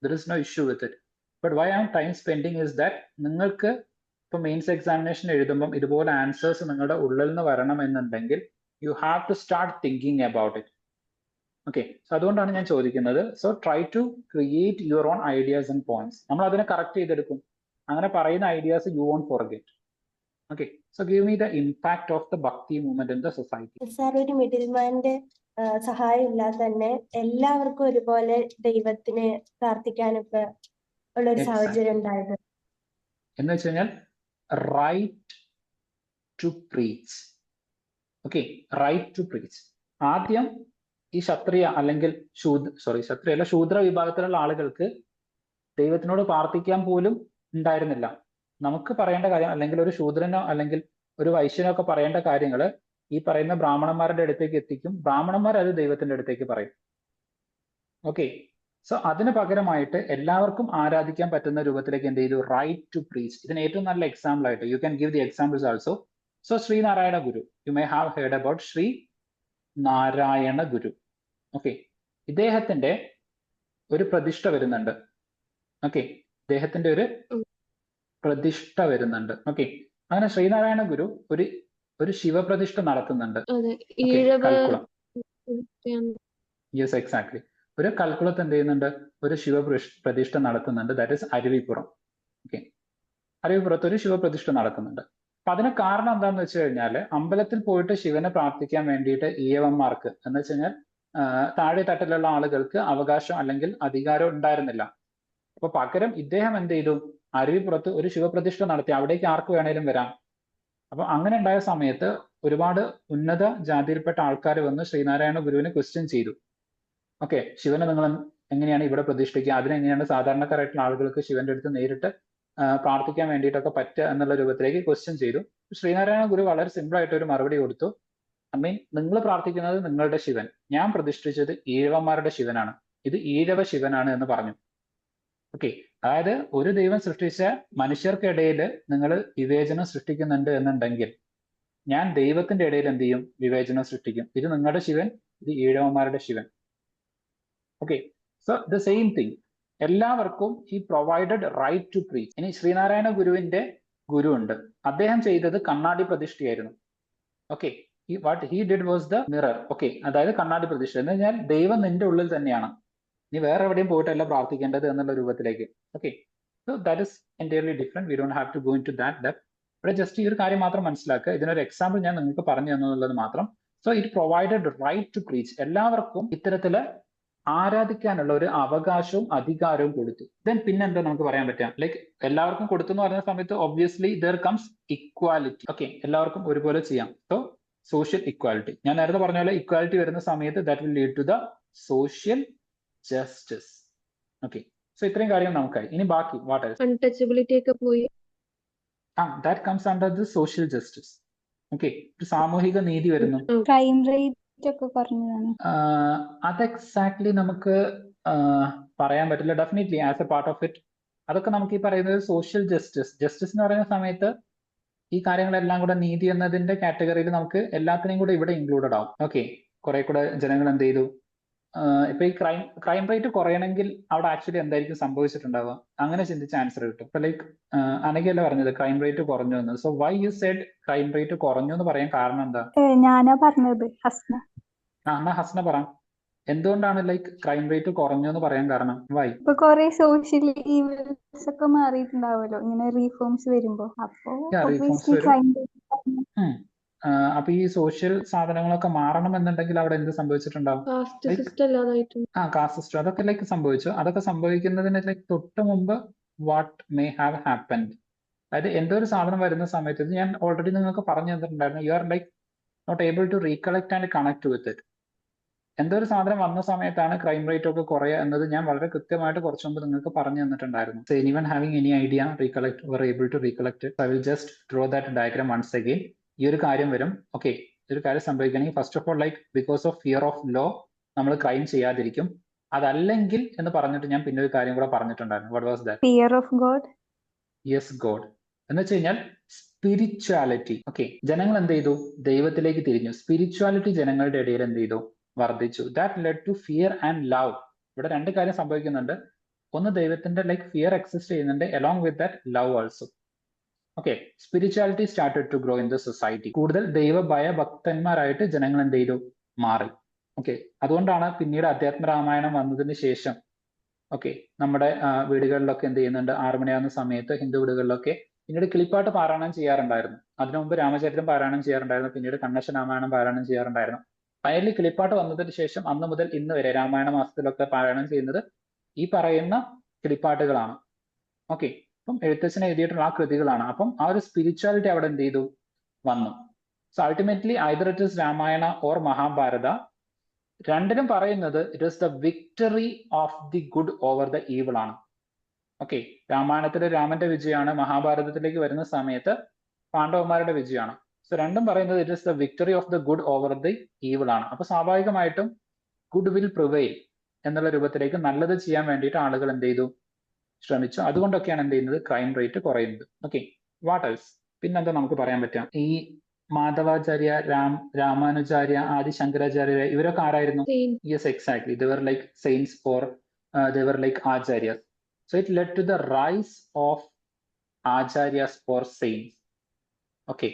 [SPEAKER 1] There is no issue with it. But why I am time spending is that നിങ്ങൾക്ക് ഇപ്പൊ മെയിൻസ് എക്സാമിനേഷൻ എഴുതുമ്പം ഇതുപോലെ ആൻസേഴ്സ് നിങ്ങളുടെ ഉള്ളിൽ നിന്ന് വരണം എന്നുണ്ടെങ്കിൽ you have to start thinking about it. Okay, so അതുകൊണ്ടാണ് ഞാൻ ചോദിക്കുന്നത്. So try to create your own ideas and points. നമ്മൾ അതിനെ കറക്റ്റ് ചെയ്തെടുക്കും. അങ്ങനെ പറയുന്ന ideas you won't forget. Okay, so give me the impact of the bhakti movement in the society.
[SPEAKER 3] Sir, ഒരു മിഡിൽമാന്റെ സഹായം ഇല്ലാതെ തന്നെ എല്ലാവർക്കും ഒരുപോലെ ദൈവത്തിന് പ്രാർത്ഥിക്കാനൊക്കെ ഉള്ള ഒരു സാഹചര്യം ഉണ്ടായത്
[SPEAKER 1] എന്ന് വെച്ച് കഴിഞ്ഞാൽ right to preach. Okay, right to preach. ആദ്യം ഈ ക്ഷത്രിയ അല്ലെങ്കിൽ ക്ഷത്രിയ അല്ല, ശൂദ്ര വിഭാഗത്തിലുള്ള ആളുകൾക്ക് ദൈവത്തിനോട് പ്രാർത്ഥിക്കാൻ പോലും ഉണ്ടായിരുന്നില്ല. നമുക്ക് പറയേണ്ട കാര്യം, അല്ലെങ്കിൽ ഒരു ശൂദ്രനോ അല്ലെങ്കിൽ ഒരു വൈശ്യനോ ഒക്കെ പറയേണ്ട കാര്യങ്ങൾ ഈ പറയുന്ന ബ്രാഹ്മണന്മാരുടെ അടുത്തേക്ക് എത്തിക്കും. ബ്രാഹ്മണന്മാർ അത് ദൈവത്തിന്റെ അടുത്തേക്ക് പറയും. ഓക്കെ, സോ അതിന് പകരമായിട്ട് എല്ലാവർക്കും ആരാധിക്കാൻ പറ്റുന്ന രൂപത്തിലേക്ക് എന്ത് ചെയ്തു? Right to preach. ഇതിന് ഏറ്റവും നല്ല എക്സാമ്പിൾ ആയിട്ട് you can give the examples also. So Sreenarayana Guru, you may have heard about Sree Narayana Guru. Okay, ഇദ്ദേഹത്തിന്റെ ഒരു പ്രതിഷ്ഠ വരുന്നുണ്ട്. ഓക്കെ, ഇദ്ദേഹത്തിന്റെ ഒരു പ്രതിഷ്ഠ വരുന്നുണ്ട്. ഓക്കെ, അങ്ങനെ ശ്രീനാരായണ ഗുരു ഒരു ശിവപ്രതിഷ്ഠ നടത്തുന്നുണ്ട്. കൽക്കുളം. Yes, exactly. ഒരു കൽക്കുളത്ത് എന്ത് ചെയ്യുന്നുണ്ട്? ഒരു ശിവപ്രതിഷ്ഠ നടത്തുന്നുണ്ട്. That is Aruvippuram. ഓക്കെ, അരുവിപ്പുറത്ത് ഒരു ശിവപ്രതിഷ്ഠ നടത്തുന്നുണ്ട്. അപ്പൊ അതിന് കാരണം എന്താണെന്ന് വെച്ച് കഴിഞ്ഞാല്, അമ്പലത്തിൽ പോയിട്ട് ശിവനെ പ്രാർത്ഥിക്കാൻ വേണ്ടിയിട്ട് ഈഴവന്മാർക്ക് എന്ന് വെച്ച് കഴിഞ്ഞാൽ താഴെ തട്ടിലുള്ള ആളുകൾക്ക് അവകാശം അല്ലെങ്കിൽ അധികാരം ഉണ്ടായിരുന്നില്ല. അപ്പൊ പകരം ഇദ്ദേഹം എന്ത് ചെയ്തു? അരുവിപ്പുറത്ത് ഒരു ശിവപ്രതിഷ്ഠ നടത്തി. അവിടേക്ക് ആർക്ക് വേണേലും വരാം. അപ്പൊ അങ്ങനെ ഉണ്ടായ സമയത്ത് ഒരുപാട് ഉന്നത ജാതിയിൽപ്പെട്ട ആൾക്കാർ വന്ന് ശ്രീനാരായണ ഗുരുവിനെ ക്വസ്റ്റ്യൻ ചെയ്തു. ഓക്കെ, ശിവനെ നിങ്ങൾ എങ്ങനെയാണ് ഇവിടെ പ്രതിഷ്ഠിക്കുക? അതിനെങ്ങനെയാണ് സാധാരണക്കാരായിട്ടുള്ള ആളുകൾക്ക് ശിവന്റെ അടുത്ത് നേരിട്ട് പ്രാർത്ഥിക്കാൻ വേണ്ടിയിട്ടൊക്കെ പറ്റുക എന്നുള്ള രൂപത്തിലേക്ക് ക്വസ്റ്റ്യൻ ചെയ്തു. ശ്രീനാരായണ ഗുരു വളരെ സിമ്പിൾ ആയിട്ട് ഒരു മറുപടി കൊടുത്തു. നിങ്ങൾ പ്രാർത്ഥിക്കുന്നത് നിങ്ങളുടെ ശിവൻ, ഞാൻ പ്രതിഷ്ഠിച്ചത് ഈഴവന്മാരുടെ ശിവനാണ്, ഇത് ഈഴവ ശിവനാണ് എന്ന് പറഞ്ഞു. ഓക്കെ, അതായത് ഒരു ദൈവം സൃഷ്ടിച്ച മനുഷ്യർക്കിടയിൽ നിങ്ങൾ വിവേചനം സൃഷ്ടിക്കുന്നുണ്ട് എന്നുണ്ടെങ്കിൽ ഞാൻ ദൈവത്തിന്റെ ഇടയിൽ എന്ത് ചെയ്യും? വിവേചനം സൃഷ്ടിക്കും. ഇത് നിങ്ങളുടെ ശിവൻ, ഇത് ഈഴവന്മാരുടെ Shivan. Okay, so the same thing, എല്ലാവർക്കും ഈ പ്രൊവൈഡഡ് റൈറ്റ് ടു പ്രീച്ച്. ഇനി ശ്രീനാരായണ ഗുരുവിന്റെ ഗുരു ഉണ്ട്, അദ്ദേഹം ചെയ്തത് കണ്ണാടി പ്രതിഷ്ഠയായിരുന്നു. Okay, what he did was the mirror. Okay, അതായത് കണ്ണാടി പ്രതിഷ്ഠ എന്ന് പറഞ്ഞാൽ ദൈവം നിന്റെ ഉള്ളിൽ തന്നെയാണ്, നീ വേറെ എവിടെയും പോയിട്ടല്ല പ്രാർത്ഥിക്കേണ്ടത് എന്നുള്ള രൂപത്തിലേക്ക്. Okay, so that is entirely different. We don't have to go in to that depth. ഇവിടെ ജസ്റ്റ് ഈ ഒരു കാര്യം മാത്രം മനസ്സിലാക്കുക. ഇതിനൊരു എക്സാമ്പിൾ ഞാൻ നിങ്ങൾക്ക് പറഞ്ഞു തന്നുള്ളത് മാത്രം. So it provided right to preach. എല്ലാവർക്കും ഇത്തരത്തില് ആരാധിക്കാനുള്ള ഒരു അവകാശവും അധികാരവും കൊടുത്തു. ദെൻ പിന്നെന്താ നമുക്ക് പറയാൻ പറ്റുക? ലൈക്ക് എല്ലാവർക്കും കൊടുത്തു എന്ന് പറയുന്ന സമയത്ത് obviously there comes equality. Okay, എല്ലാവർക്കും ഒരുപോലെ ചെയ്യാം. So social equality. ഞാൻ നേരത്തെ പറഞ്ഞ പോലെ ഇക്വാലിറ്റി വരുന്ന സമയത്ത് that will lead to the social justice. Okay, so ഇത്രയും കാര്യം നമുക്കായി. ഇനി ബാക്കി വാട്ട് എൽസ്?
[SPEAKER 2] അൺടച്ചബിലിറ്റി ഒക്കെ പോയി.
[SPEAKER 1] That comes under the social justice. Okay, ഒരു സാമൂഹിക നീതി വരുന്നു.
[SPEAKER 2] ക്രൈം റേറ്റ് ഒക്കെ കുറഞ്ഞതാണ്.
[SPEAKER 1] അത് എക്സാക്ട്ലി നമുക്ക് പറയാൻ പറ്റില്ല. Definitely as A part of it അതൊക്കെ നമുക്ക് ഈ പറയുന്നത് സോഷ്യൽ ജസ്റ്റിസ് എന്ന് പറയുന്ന സമയത്ത് ഈ കാര്യങ്ങളെല്ലാം കൂടെ നീതി എന്നതിന്റെ കാറ്റഗറിയിൽ നമുക്ക് എല്ലാത്തിനെയും കൂടെ ഇവിടെ ഇൻക്ലൂഡഡ് ആവും. ഓക്കെ, കുറെ കൂടെ ജനങ്ങൾ എന്ത് ചെയ്തു? ഇപ്പൊ ഈ ക്രൈം റേറ്റ് കുറയണമെങ്കിൽ അവിടെ ആക്ച്വലി എന്തായിരിക്കും സംഭവിച്ചിട്ടുണ്ടാവുക? അങ്ങനെ ചിന്തിച്ച ആൻസർ കിട്ടും. ഇപ്പൊ ലൈക്ക് അനഘയല്ല പറഞ്ഞത് ക്രൈം റേറ്റ് കുറഞ്ഞു എന്ന്. So why you said crime rate കുറഞ്ഞു എന്ന് പറയാൻ കാരണം എന്താ?
[SPEAKER 2] ഞാനാ പറഞ്ഞത്, ഹസ്ന.
[SPEAKER 1] എന്നാ ഹസ്ന പറ, എന്തുകൊണ്ടാണ് ലൈക്ക് ക്രൈം റേറ്റ് കുറഞ്ഞു എന്ന് പറയാൻ കാരണം? വൈ?
[SPEAKER 2] ഇപ്പൊ കൊറേ സോഷ്യൽ ഈവൽസ് ഒക്കെ മാറിയിട്ടുണ്ടാവുമല്ലോ ഇങ്ങനെ റീഫോംസ് വരുമ്പോ. അപ്പൊ
[SPEAKER 1] അപ്പൊ ഈ സോഷ്യൽ സാധനങ്ങളൊക്കെ മാറണം എന്നുണ്ടെങ്കിൽ അവിടെ എന്ത് സംഭവിച്ചിട്ടുണ്ടാവും? കാസ്റ്റ് സിസ്റ്റം അതൊക്കെ ലൈക്ക് സംഭവിച്ചു. അതൊക്കെ സംഭവിക്കുന്നതിന് ലൈക്ക് തൊട്ട് മുമ്പ് വാട്ട് മേ ഹാവ് ഹാപ്പൻഡ്, അതായത് എന്തോ ഒരു സാധനം വരുന്ന സമയത്ത്, ഇത് ഞാൻ ഓൾറെഡി നിങ്ങൾക്ക് പറഞ്ഞു തന്നിട്ടുണ്ടായിരുന്നു. You are like not able to recollect and connect with it. എന്തോ ഒരു സാധനം വന്ന സമയത്താണ് ക്രൈം റേറ്റ് ഒക്കെ കുറയുക എന്നത് ഞാൻ വളരെ കൃത്യമായിട്ട് കുറച്ചു മുമ്പ് നിങ്ങൾക്ക് പറഞ്ഞു തന്നിട്ടുണ്ടായിരുന്നു. So anyone having any idea recollect or able to recollect? I will just draw that diagram once again. ഈ ഒരു കാര്യം വരും. ഓക്കെ, ഒരു കാര്യം സംഭവിക്കണമെങ്കിൽ first of all like because of fear of law നമ്മൾ ക്രൈം ചെയ്യാതിരിക്കും. അതല്ലെങ്കിൽ എന്ന് പറഞ്ഞിട്ട് ഞാൻ പിന്നെ ഒരു കാര്യം കൂടെ പറഞ്ഞിട്ടുണ്ടായിരുന്നു. What was that?
[SPEAKER 2] Fear of God.
[SPEAKER 1] Yes, God എന്ന് വെച്ച് കഴിഞ്ഞാൽ സ്പിരിച്വാലിറ്റി. ഓക്കെ, ജനങ്ങൾ എന്ത് ചെയ്തു? ദൈവത്തിലേക്ക് തിരിഞ്ഞു. സ്പിരിച്വാലിറ്റി ജനങ്ങളുടെ ഇടയിൽ എന്ത് ചെയ്തു? വർദ്ധിച്ചു. That led to fear and love. ഇവിടെ രണ്ട് കാര്യം സംഭവിക്കുന്നുണ്ട്. ഒന്ന്, ദൈവത്തിന്റെ ലൈക്ക് ഫിയർ എക്സിസ്റ്റ് ചെയ്യുന്നുണ്ട്, along with that love also. Okay, spirituality started to grow in the society. കൂടുതൽ ദൈവഭയഭക്തന്മാരായിട്ട് ജനങ്ങൾ എന്ത് ചെയ്തു? മാറി. ഓക്കെ, അതുകൊണ്ടാണ് പിന്നീട് അധ്യാത്മ രാമായണം വന്നതിന് ശേഷം ഓക്കെ, നമ്മുടെ വീടുകളിലൊക്കെ എന്ത് ചെയ്യുന്നുണ്ട്, 6 മണിയാകുന്ന സമയത്ത് ഹിന്ദു വീടുകളിലൊക്കെ പിന്നീട് കിളിപ്പാട്ട് പാരായണം ചെയ്യാറുണ്ടായിരുന്നു. അതിനു മുമ്പ് രാമചരിതം പാരായണം ചെയ്യാറുണ്ടായിരുന്നു, പിന്നീട് കണ്ണശ രാമായണം പാരായണം ചെയ്യാറുണ്ടായിരുന്നു. ഫൈനലി കിളിപ്പാട്ട് വന്നതിന് ശേഷം അന്ന് മുതൽ ഇന്ന് വരെ രാമായണ മാസത്തിലൊക്കെ പാരായണം ചെയ്യുന്നത് ഈ പറയുന്ന കിളിപ്പാട്ടുകളാണ്. ഓക്കെ, അപ്പം എഴുത്തച്ഛൻ എഴുതിയിട്ടുള്ള ആ കൃതികളാണ്. അപ്പം ആ ഒരു സ്പിരിച്വാലിറ്റി അവിടെ എന്ത് ചെയ്തു, വന്നു. So ultimately either it is Ramayana or Mahabharata, രണ്ടിലും പറയുന്നത് it is the victory of the good over the evil ആണ്. ഓക്കെ, രാമായണത്തിലെ രാമന്റെ വിജയമാണ്, മഹാഭാരതത്തിലേക്ക് വരുന്ന സമയത്ത് പാണ്ഡവന്മാരുടെ വിജയമാണ്. സോ രണ്ടും പറയുന്നത് it is the victory of the good over the evil ആണ്. അപ്പൊ സ്വാഭാവികമായിട്ടും ഗുഡ് വിൽ പ്രിവെയിൽ എന്നുള്ള രൂപത്തിലേക്ക് നല്ലത് ചെയ്യാൻ വേണ്ടിയിട്ട് ആളുകൾ എന്ത് ചെയ്തു, ശ്രമിച്ചു. അതുകൊണ്ടൊക്കെയാണ് എന്ത് ചെയ്യുന്നത്, ക്രൈം റേറ്റ് കുറയുന്നത്. ഓക്കെ, വാട്ട് എൽസ്, പിന്നെന്താ നമുക്ക് പറയാൻ പറ്റാം? ഈ മാധവാചാര്യ, രാമാനുചാര്യ, ആദി ശങ്കരാചാര്യ, ഇവരൊക്കെ ആരായിരുന്നു? Yes, exactly, they were like saints or they were like acharyas. So it led to the rise of acharyas or saints. Okay,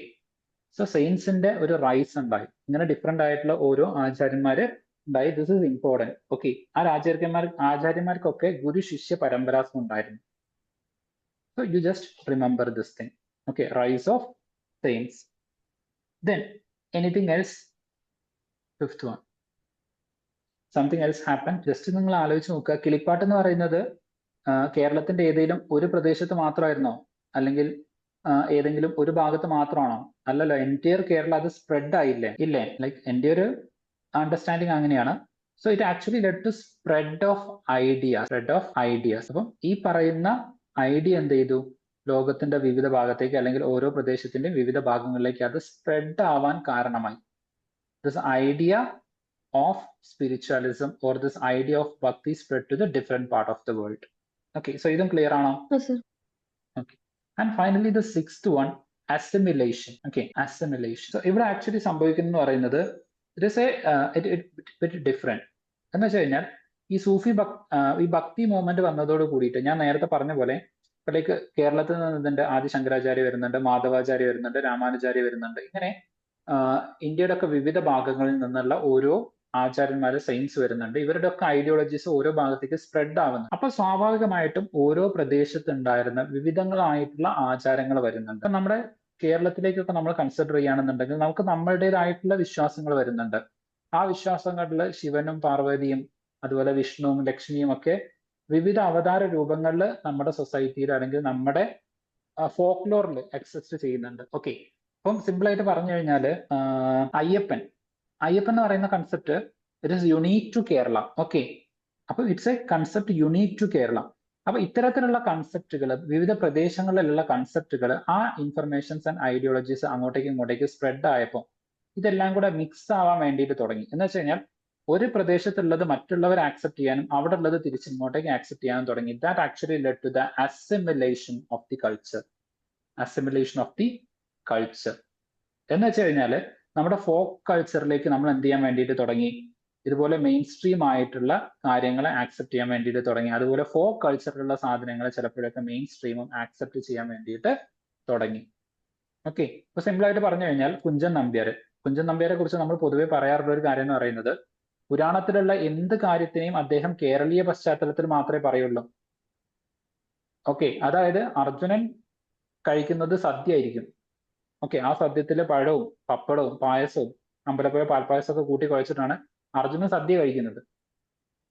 [SPEAKER 1] so saintsന്റെ ഒരു റൈസ് ഉണ്ടായി. ഇങ്ങനെ ഡിഫറെന്റ് ആയിട്ടുള്ള ഓരോ ആചാര്യന്മാര് ഉണ്ടായി. This is important. ഓക്കെ, ആ ആചാര്യന്മാർക്കൊക്കെ ഗുരു ശിഷ്യ പരമ്പരാസം ഉണ്ടായിരുന്നു. So you just remember this thing. Okay, rise of saints. Then anything else? Fifth one, something else happen. Just നിങ്ങൾ ആലോചിച്ച് നോക്കുക, കിളിപ്പാട്ട് എന്ന് പറയുന്നത് കേരളത്തിന്റെ ഏതെങ്കിലും ഒരു പ്രദേശത്ത് മാത്രമായിരുന്നോ, അല്ലെങ്കിൽ ഏതെങ്കിലും ഒരു ഭാഗത്ത് മാത്രമാണോ? അല്ലല്ലോ, എൻറ്റയർ കേരള അത് സ്പ്രെഡ് ആയില്ലേ? ഇല്ലേ? ലൈക്ക് എൻ്റെ ഒരു അണ്ടർസ്റ്റാൻഡിങ് അങ്ങനെയാണ്. So it actually led to spread of ideas. അപ്പം ഈ പറയുന്ന ഐഡിയ എന്ത് ചെയ്തു, ലോകത്തിന്റെ വിവിധ ഭാഗത്തേക്ക് അല്ലെങ്കിൽ ഓരോ പ്രദേശത്തിന്റെയും വിവിധ ഭാഗങ്ങളിലേക്ക് അത് സ്പ്രെഡ് ആവാൻ കാരണമായി. This idea of spiritualism or this idea of bhakti spread to the different part of the world. Okay, so idum clear aano?
[SPEAKER 2] Yes, sir.
[SPEAKER 1] Okay, and finally the sixth one, assimilation. Okay, assimilation. So ഇവിടെ actually സംഭവിക്കുന്നു പറയുന്നത് it is a bit different. എന്ന് വെച്ച് കഴിഞ്ഞാൽ ഈ ഈ ഭക്തി മൂവ്മെന്റ് വന്നതോട് കൂടിയിട്ട് ഞാൻ നേരത്തെ പറഞ്ഞ പോലെ ലൈക്ക് കേരളത്തിൽ നിന്ന് ആദി ശങ്കരാചാര്യ വരുന്നുണ്ട്, മാധവാചാര്യ വരുന്നുണ്ട്, രാമാനുചാര്യ വരുന്നുണ്ട്. ഇങ്ങനെ ഇന്ത്യയുടെ ഒക്കെ വിവിധ ഭാഗങ്ങളിൽ നിന്നുള്ള ഓരോ ആചാര്യന്മാര്, സയൻസ് വരുന്നുണ്ട്. ഇവരുടെ ഒക്കെ ഐഡിയോളജീസ് ഓരോ ഭാഗത്തേക്ക് സ്പ്രെഡ് ആവുന്നു. അപ്പൊ സ്വാഭാവികമായിട്ടും ഓരോ പ്രദേശത്ത് ഉണ്ടായിരുന്ന വിവിധങ്ങളായിട്ടുള്ള ആചാരങ്ങൾ വരുന്നുണ്ട്. അപ്പൊ നമ്മുടെ കേരളത്തിലേക്കൊക്കെ നമ്മൾ കൺസിഡർ ചെയ്യുകയാണെന്നുണ്ടെങ്കിൽ നമുക്ക് നമ്മളുടേതായിട്ടുള്ള വിശ്വാസങ്ങൾ വരുന്നുണ്ട്. ആ വിശ്വാസങ്ങളിൽ ശിവനും പാർവതിയും അതുപോലെ വിഷ്ണുവും ലക്ഷ്മിയും ഒക്കെ വിവിധ അവതാര രൂപങ്ങളിൽ നമ്മുടെ സൊസൈറ്റിയിൽ അല്ലെങ്കിൽ നമ്മുടെ ഫോക്ലോറിൽ എക്സിസ്റ്റ് ചെയ്യുന്നുണ്ട്. ഓക്കെ, അപ്പം സിമ്പിൾ ആയിട്ട് പറഞ്ഞു കഴിഞ്ഞാൽ അയ്യപ്പൻ എന്ന് പറയുന്ന concept it is unique to Kerala. Okay, അപ്പൊ it's a concept unique to Kerala. അപ്പൊ ഇത്തരത്തിലുള്ള കൺസെപ്റ്റുകൾ, വിവിധ പ്രദേശങ്ങളിലുള്ള കൺസെപ്റ്റുകൾ, ആ ഇൻഫർമേഷൻസ് ആൻഡ് ഐഡിയോളജീസ് അങ്ങോട്ടേക്ക് ഇങ്ങോട്ടേക്ക് സ്പ്രെഡ് ആയപ്പോൾ ഇതെല്ലാം കൂടെ മിക്സ് ആവാൻ വേണ്ടിയിട്ട് തുടങ്ങി. എന്ന് വെച്ച് കഴിഞ്ഞാൽ ഒരു പ്രദേശത്തുള്ളത് മറ്റുള്ളവർ ആക്സെപ്റ്റ് ചെയ്യാനും അവിടെ ഉള്ളത് തിരിച്ചിങ്ങോട്ടേക്ക് ആക്സെപ്റ്റ് ചെയ്യാനും തുടങ്ങി. That actually led to the assimilation of the culture. എന്ന് വെച്ച് കഴിഞ്ഞാൽ നമ്മുടെ ഫോക്ക് കൾച്ചറിലേക്ക് നമ്മൾ എന്ത് ചെയ്യാൻ വേണ്ടിയിട്ട് തുടങ്ങി, ഇതുപോലെ മെയിൻ സ്ട്രീം ആയിട്ടുള്ള കാര്യങ്ങളെ ആക്സെപ്റ്റ് ചെയ്യാൻ വേണ്ടിയിട്ട് തുടങ്ങി. അതുപോലെ ഫോക്ക് കൾച്ചറിലുള്ള സാധനങ്ങൾ ചിലപ്പോഴൊക്കെ മെയിൻ സ്ട്രീമും ആക്സെപ്റ്റ് ചെയ്യാൻ വേണ്ടിയിട്ട് തുടങ്ങി. ഓക്കെ, ഇപ്പൊ സിമ്പിൾ ആയിട്ട് പറഞ്ഞു കഴിഞ്ഞാൽ കുഞ്ചൻ നമ്പ്യാരെ കുറിച്ച് നമ്മൾ പൊതുവെ പറയാറുള്ള ഒരു കാര്യം എന്ന് പറയുന്നത്, പുരാണത്തിലുള്ള എന്ത് കാര്യത്തിനെയും അദ്ദേഹം കേരളീയ പശ്ചാത്തലത്തിൽ മാത്രമേ പറയുള്ളൂ. ഓക്കെ, അതായത് അർജുനൻ കഴിക്കുന്നത് സദ്യ ആയിരിക്കും. ഓക്കെ, ആ സദ്യത്തിലെ പഴവും പപ്പടവും പായസവും അമ്പലപ്പുഴ പാൽപ്പായസമൊക്കെ കൂട്ടി കുഴച്ചിട്ടാണ് അർജുനൻ സദ്യ കഴിക്കുന്നത്.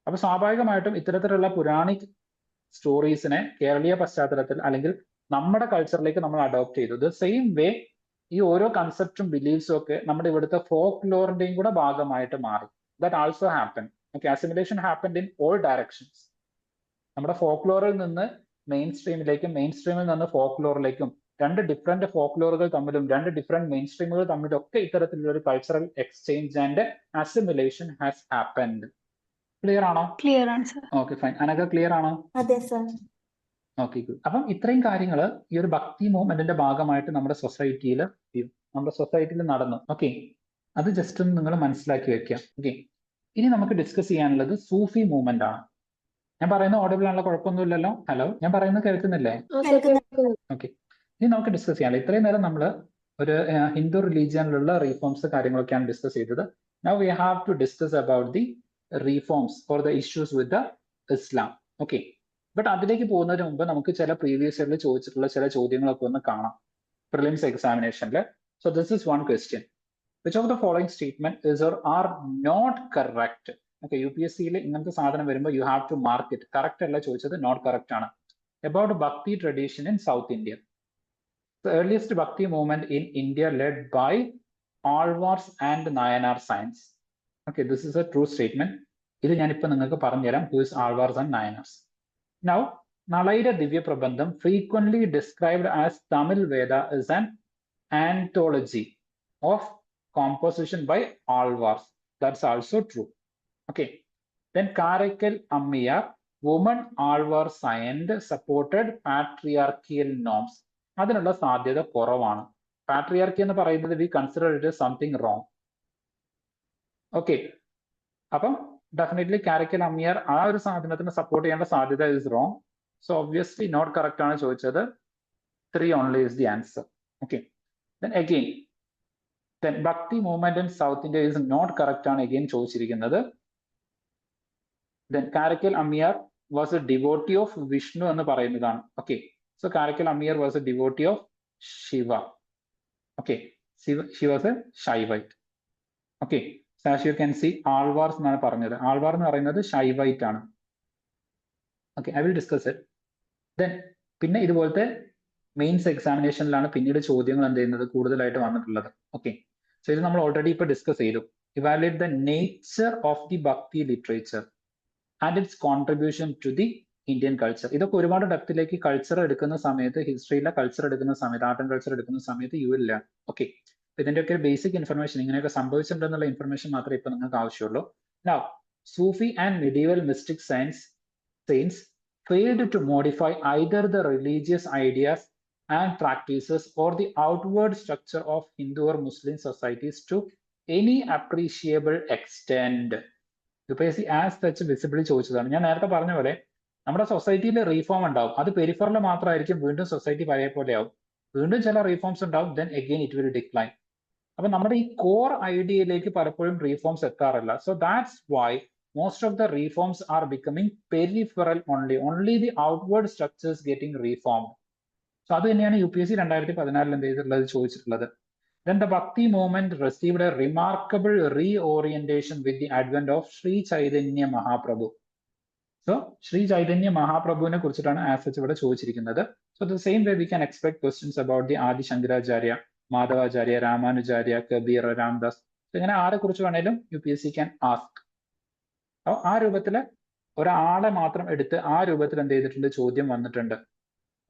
[SPEAKER 1] അപ്പൊ സ്വാഭാവികമായിട്ടും ഇത്തരത്തിലുള്ള പുരാണിക് സ്റ്റോറീസിനെ കേരളീയ പശ്ചാത്തലത്തിൽ അല്ലെങ്കിൽ നമ്മുടെ കൾച്ചറിലേക്ക് നമ്മൾ അഡോപ്റ്റ് ചെയ്തു. ദ സെയിം വേ ഈ ഓരോ കൺസെപ്റ്റും ബിലീഫ്സും ഒക്കെ നമ്മുടെ ഇവിടുത്തെ ഫോക്ക് ലോറിന്റെയും കൂടെ ഭാഗമായിട്ട് മാറി. That also happen. Okay, assimilation happened in all directions. നമ്മുടെ ഫോക്ക് ലോറിൽ നിന്ന് മെയിൻ സ്ട്രീമിലേക്കും മെയിൻ സ്ട്രീമിൽ നിന്ന് ഫോക്ക് ലോറിലേക്കും, രണ്ട് ഡിഫറെന്റ് ഫോക്ക് ലോറുകൾ തമ്മിലും രണ്ട് ഡിഫറെന്റ് മെയിൻ സ്ട്രീമുകൾ തമ്മിലും ഒക്കെ ഇത്തരത്തിലുള്ള ഒരു cultural exchange and assimilation has happened. Clear ആണോ?
[SPEAKER 2] ക്ലിയർ ആണ് sir.
[SPEAKER 1] Okay, fine. Anagha clear ആണോ?
[SPEAKER 3] അതെ സർ.
[SPEAKER 1] Okay, good. അപ്പം ഇത്രയും കാര്യങ്ങൾ ഈ ഒരു ഭക്തി മൂവ്മെന്റിന്റെ ഭാഗമായിട്ട് നമ്മുടെ സൊസൈറ്റിയിൽ നടന്നു. ഓക്കെ, അത് ജസ്റ്റ് ഒന്ന് നിങ്ങൾ മനസ്സിലാക്കി വെക്കാം. ഓക്കെ, ഇനി നമുക്ക് ഡിസ്കസ് ചെയ്യാനുള്ളത് സൂഫി മൂവ്മെന്റ് ആണ്. ഞാൻ പറയുന്നത് ഓഡിബിൾ ആണല്ലോ, കുഴപ്പമൊന്നുമില്ലല്ലോ? ഹലോ, ഞാൻ പറയുന്നത് കേൾക്കുന്നില്ലേ? ഓക്കെ, ഇനി നമുക്ക് ഡിസ്കസ് ചെയ്യാം. ഇത്രയും നേരം നമ്മൾ ഒരു ഹിന്ദു റിലീജിയനിലുള്ള റീഫോംസ് കാര്യങ്ങളൊക്കെയാണ് ഡിസ്കസ് ചെയ്തത്. Now we have to discuss about the reforms or the issues with the Islam. Okay, but അതിലേക്ക് പോകുന്നതിന് മുമ്പ് നമുക്ക് ചില പ്രീവിയസ് ഇയറിൽ ചോദിച്ചിട്ടുള്ള ചില ചോദ്യങ്ങളൊക്കെ ഒന്ന് കാണാം പ്രിലിംസ് എക്സാമിനേഷനിൽ. So this is one question. Which of the following statement is or are not correct? Okay, UPSC-യിൽ ഇങ്ങനത്തെ സാധനം വരുമ്പോൾ you have to mark it. Correct അല്ല ചോദിച്ചത്, not correct ആണ്. About Bhakti tradition in South India. The earliest Bhakti movement in India led by Alvars and Nayanar saints. Okay, this is a true statement. ഇത് ഞാനിപ്പോൾ നിങ്ങൾക്ക് പറഞ്ഞുതരാം who is Alvars and Nayanars. Now, Nalaira Divya Prabandham, frequently described as Tamil Veda, is an anthology of composition by Alvars. That's also true. Okay. Then Karaikal Ammiyar, woman Alvar saint supported patriarchal norms. അതിനുള്ള സാധ്യത കുറവാണ്. പാട്രിയാർക്കി എന്ന് പറയുന്നത് we consider it something wrong. Okay, അപ്പം ഡെഫിനറ്റ്ലി കാരക്കൽ അമ്മിയാർ ആ ഒരു സാധനത്തിന് സപ്പോർട്ട് ചെയ്യേണ്ട സാധ്യത is wrong. So obviously not correct ആണ് ചോദിച്ചത്. 3 only is the answer. Okay, then again then Bhakti movement in South India is not correct ആണ് again ചോദിച്ചിരിക്കുന്നത്. Then Karaikal Ammiyar was a devotee of Vishnu എന്ന് പറയുന്നതാണ്. Okay, so Karaikal Ammiyar was a devotee of Shiva. Okay, she was a Shaivite. Okay, so as you can see Alvars എന്നാണ് പറഞ്ഞത്. ആൾവാർ എന്ന് പറയുന്നത് Shaivite ആണ്. Okay, I will discuss it. Then പിന്നെ ഇതുപോലത്തെ മെയിൻസ് എക്സാമിനേഷനിലാണ് പിന്നീട് ചോദ്യങ്ങൾ എന്ത് ചെയ്യുന്നത് കൂടുതലായിട്ട് വന്നിട്ടുള്ളത്. ഓക്കെ, സോ ഇത് നമ്മൾ ഓൾറെഡി ഇപ്പൊ ഡിസ്കസ് ചെയ്തു. Evaluate the nature of the bhakti literature and its contribution to the Indian culture. ഇതൊക്കെ ഒരുപാട് ഡെപ്തിലേക്ക് കൾച്ചർ എടുക്കുന്ന സമയത്ത്, ഹിസ്റ്ററിയിലെ കൾച്ചർ എടുക്കുന്ന സമയത്ത്, ആർട്ട് ആൻഡ് കൾച്ചർ എടുക്കുന്ന സമയത്ത് യു വിൽ ലേൺ. ഓക്കെ, ഇതിന്റെയൊക്കെ ബേസിക് ഇൻഫർമേഷൻ, ഇങ്ങനെയൊക്കെ സംഭവിച്ചിട്ടുണ്ടെന്നുള്ള ഇൻഫർമേഷൻ മാത്രമേ ഇപ്പൊ നിങ്ങൾക്ക് ആവശ്യമുള്ളൂ. Now Sufi and medieval mystic saints failed to modify either the religious ideas and practices or the outward structure of Hindu or Muslim societies to any appreciable extent. UPSC as such visibly ചോദിച്ചതാണ്. ഞാൻ നേരത്തെ പറഞ്ഞ പോലെ നമ്മുടെ സൊസൈറ്റിയിൽ റീഫോം ഉണ്ടാവും, അത് പെരിഫറൽ മാത്രമായിരിക്കും, വീണ്ടും സൊസൈറ്റി പഴയ പോലെ ആവും, വീണ്ടും ചില റീഫോംസ് ഉണ്ടാവും, then again it will decline. അപ്പൊ നമ്മുടെ ഈ കോർ ഐഡിയയിലേക്ക് പലപ്പോഴും റീഫോംസ് എത്താറില്ല. So that's why most of the reforms are becoming peripheral only the outward structures getting reformed. So അത് തന്നെയാണ് UPSC 2014 എന്ത് ചെയ്തിട്ടുള്ളത് ചോദിച്ചിട്ടുള്ളത്. Then the Bhakti movement received a remarkable reorientation with the advent of Sri Chaitanya Mahaprabhu. So Sri Chaitanya Mahaprabhuവിനെ കുറിച്ചിട്ടാണ് as such ഇവിടെ ചോദിച്ചിരിക്കുന്നത്. So the same way we can expect questions about the Adi Shankaracharya, Madhavacharya, Ramanujacharya, Kabir, Ramdas. So ഇങ്ങനെ ആരെ കുറിച്ച് വേണേലും UPSC can ask. ആ രൂപത്തില് ഒരാളെ മാത്രം എടുത്ത് ആ രൂപത്തിൽ എന്ത് ചെയ്തിട്ടുണ്ട് ചോദ്യം വന്നിട്ടുണ്ട്.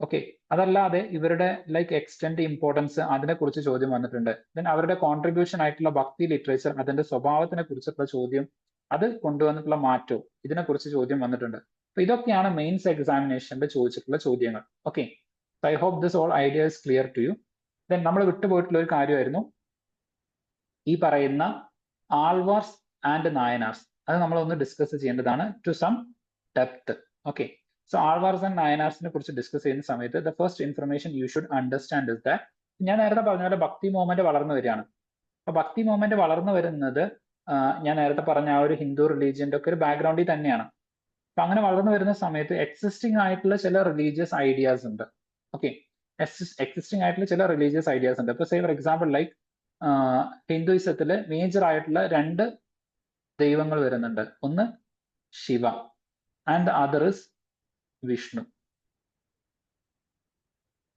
[SPEAKER 1] ഓക്കെ, അതല്ലാതെ ഇവരുടെ ലൈക്ക് എക്സ്റ്റെൻഡ് ഇമ്പോർട്ടൻസ് അതിനെ കുറിച്ച് ചോദ്യം വന്നിട്ടുണ്ട്. ദെൻ അവരുടെ കോൺട്രിബ്യൂഷൻ ആയിട്ടുള്ള ഭക്തി ലിറ്ററേച്ചർ, അതിന്റെ സ്വഭാവത്തിനെ കുറിച്ചിട്ടുള്ള ചോദ്യം, അത് കൊണ്ടുവന്നിട്ടുള്ള മാറ്റവും ഇതിനെ കുറിച്ച് ചോദ്യം വന്നിട്ടുണ്ട്. അപ്പൊ ഇതൊക്കെയാണ് മെയിൻസ് എക്സാമിനേഷനിൽ ചോദിച്ചിട്ടുള്ള ചോദ്യങ്ങൾ. Okay, I hope this all idea is clear to you. Then നമ്മൾ വിട്ടുപോയിട്ടുള്ള ഒരു കാര്യമായിരുന്നു ഈ പറയുന്ന ആൾവാർസ് ആൻഡ് നായനാർസ്. അത് നമ്മളൊന്ന് ഡിസ്കസ് ചെയ്യേണ്ടതാണ് to some depth. Okay, so Alvars and നായനാർസിനെ കുറിച്ച് ഡിസ്കസ് ചെയ്യുന്ന സമയത്ത് the first information you should understand is that, ഞാൻ നേരത്തെ പറഞ്ഞ പോലെ ഭക്തി മൂവ്മെന്റ് വളർന്നു വരികയാണ്. അപ്പൊ ഭക്തി മൂവ്മെന്റ് വളർന്നു വരുന്നത് ഞാൻ നേരത്തെ പറഞ്ഞ ആ ഒരു ഹിന്ദു റിലീജിയന്റെ ഒക്കെ ഒരു ബാക്ക്ഗ്രൗണ്ടിൽ തന്നെയാണ്. അപ്പൊ അങ്ങനെ വളർന്നു വരുന്ന സമയത്ത് എക്സിസ്റ്റിംഗ് ആയിട്ടുള്ള ചില റിലീജിയസ് ഐഡിയാസ് ഉണ്ട്. ഓക്കെ, എക്സിസ്റ്റിംഗ് ആയിട്ടുള്ള ചില റിലീജിയസ് ഐഡിയാസ് ഉണ്ട്. ഇപ്പൊ സേ ഫോർ എക്സാമ്പിൾ ലൈക്ക് ഹിന്ദുയിസത്തില് മേജർ ആയിട്ടുള്ള 2 ദൈവങ്ങൾ വരുന്നുണ്ട്. ഒന്ന് Shiva and the other is Vishnu.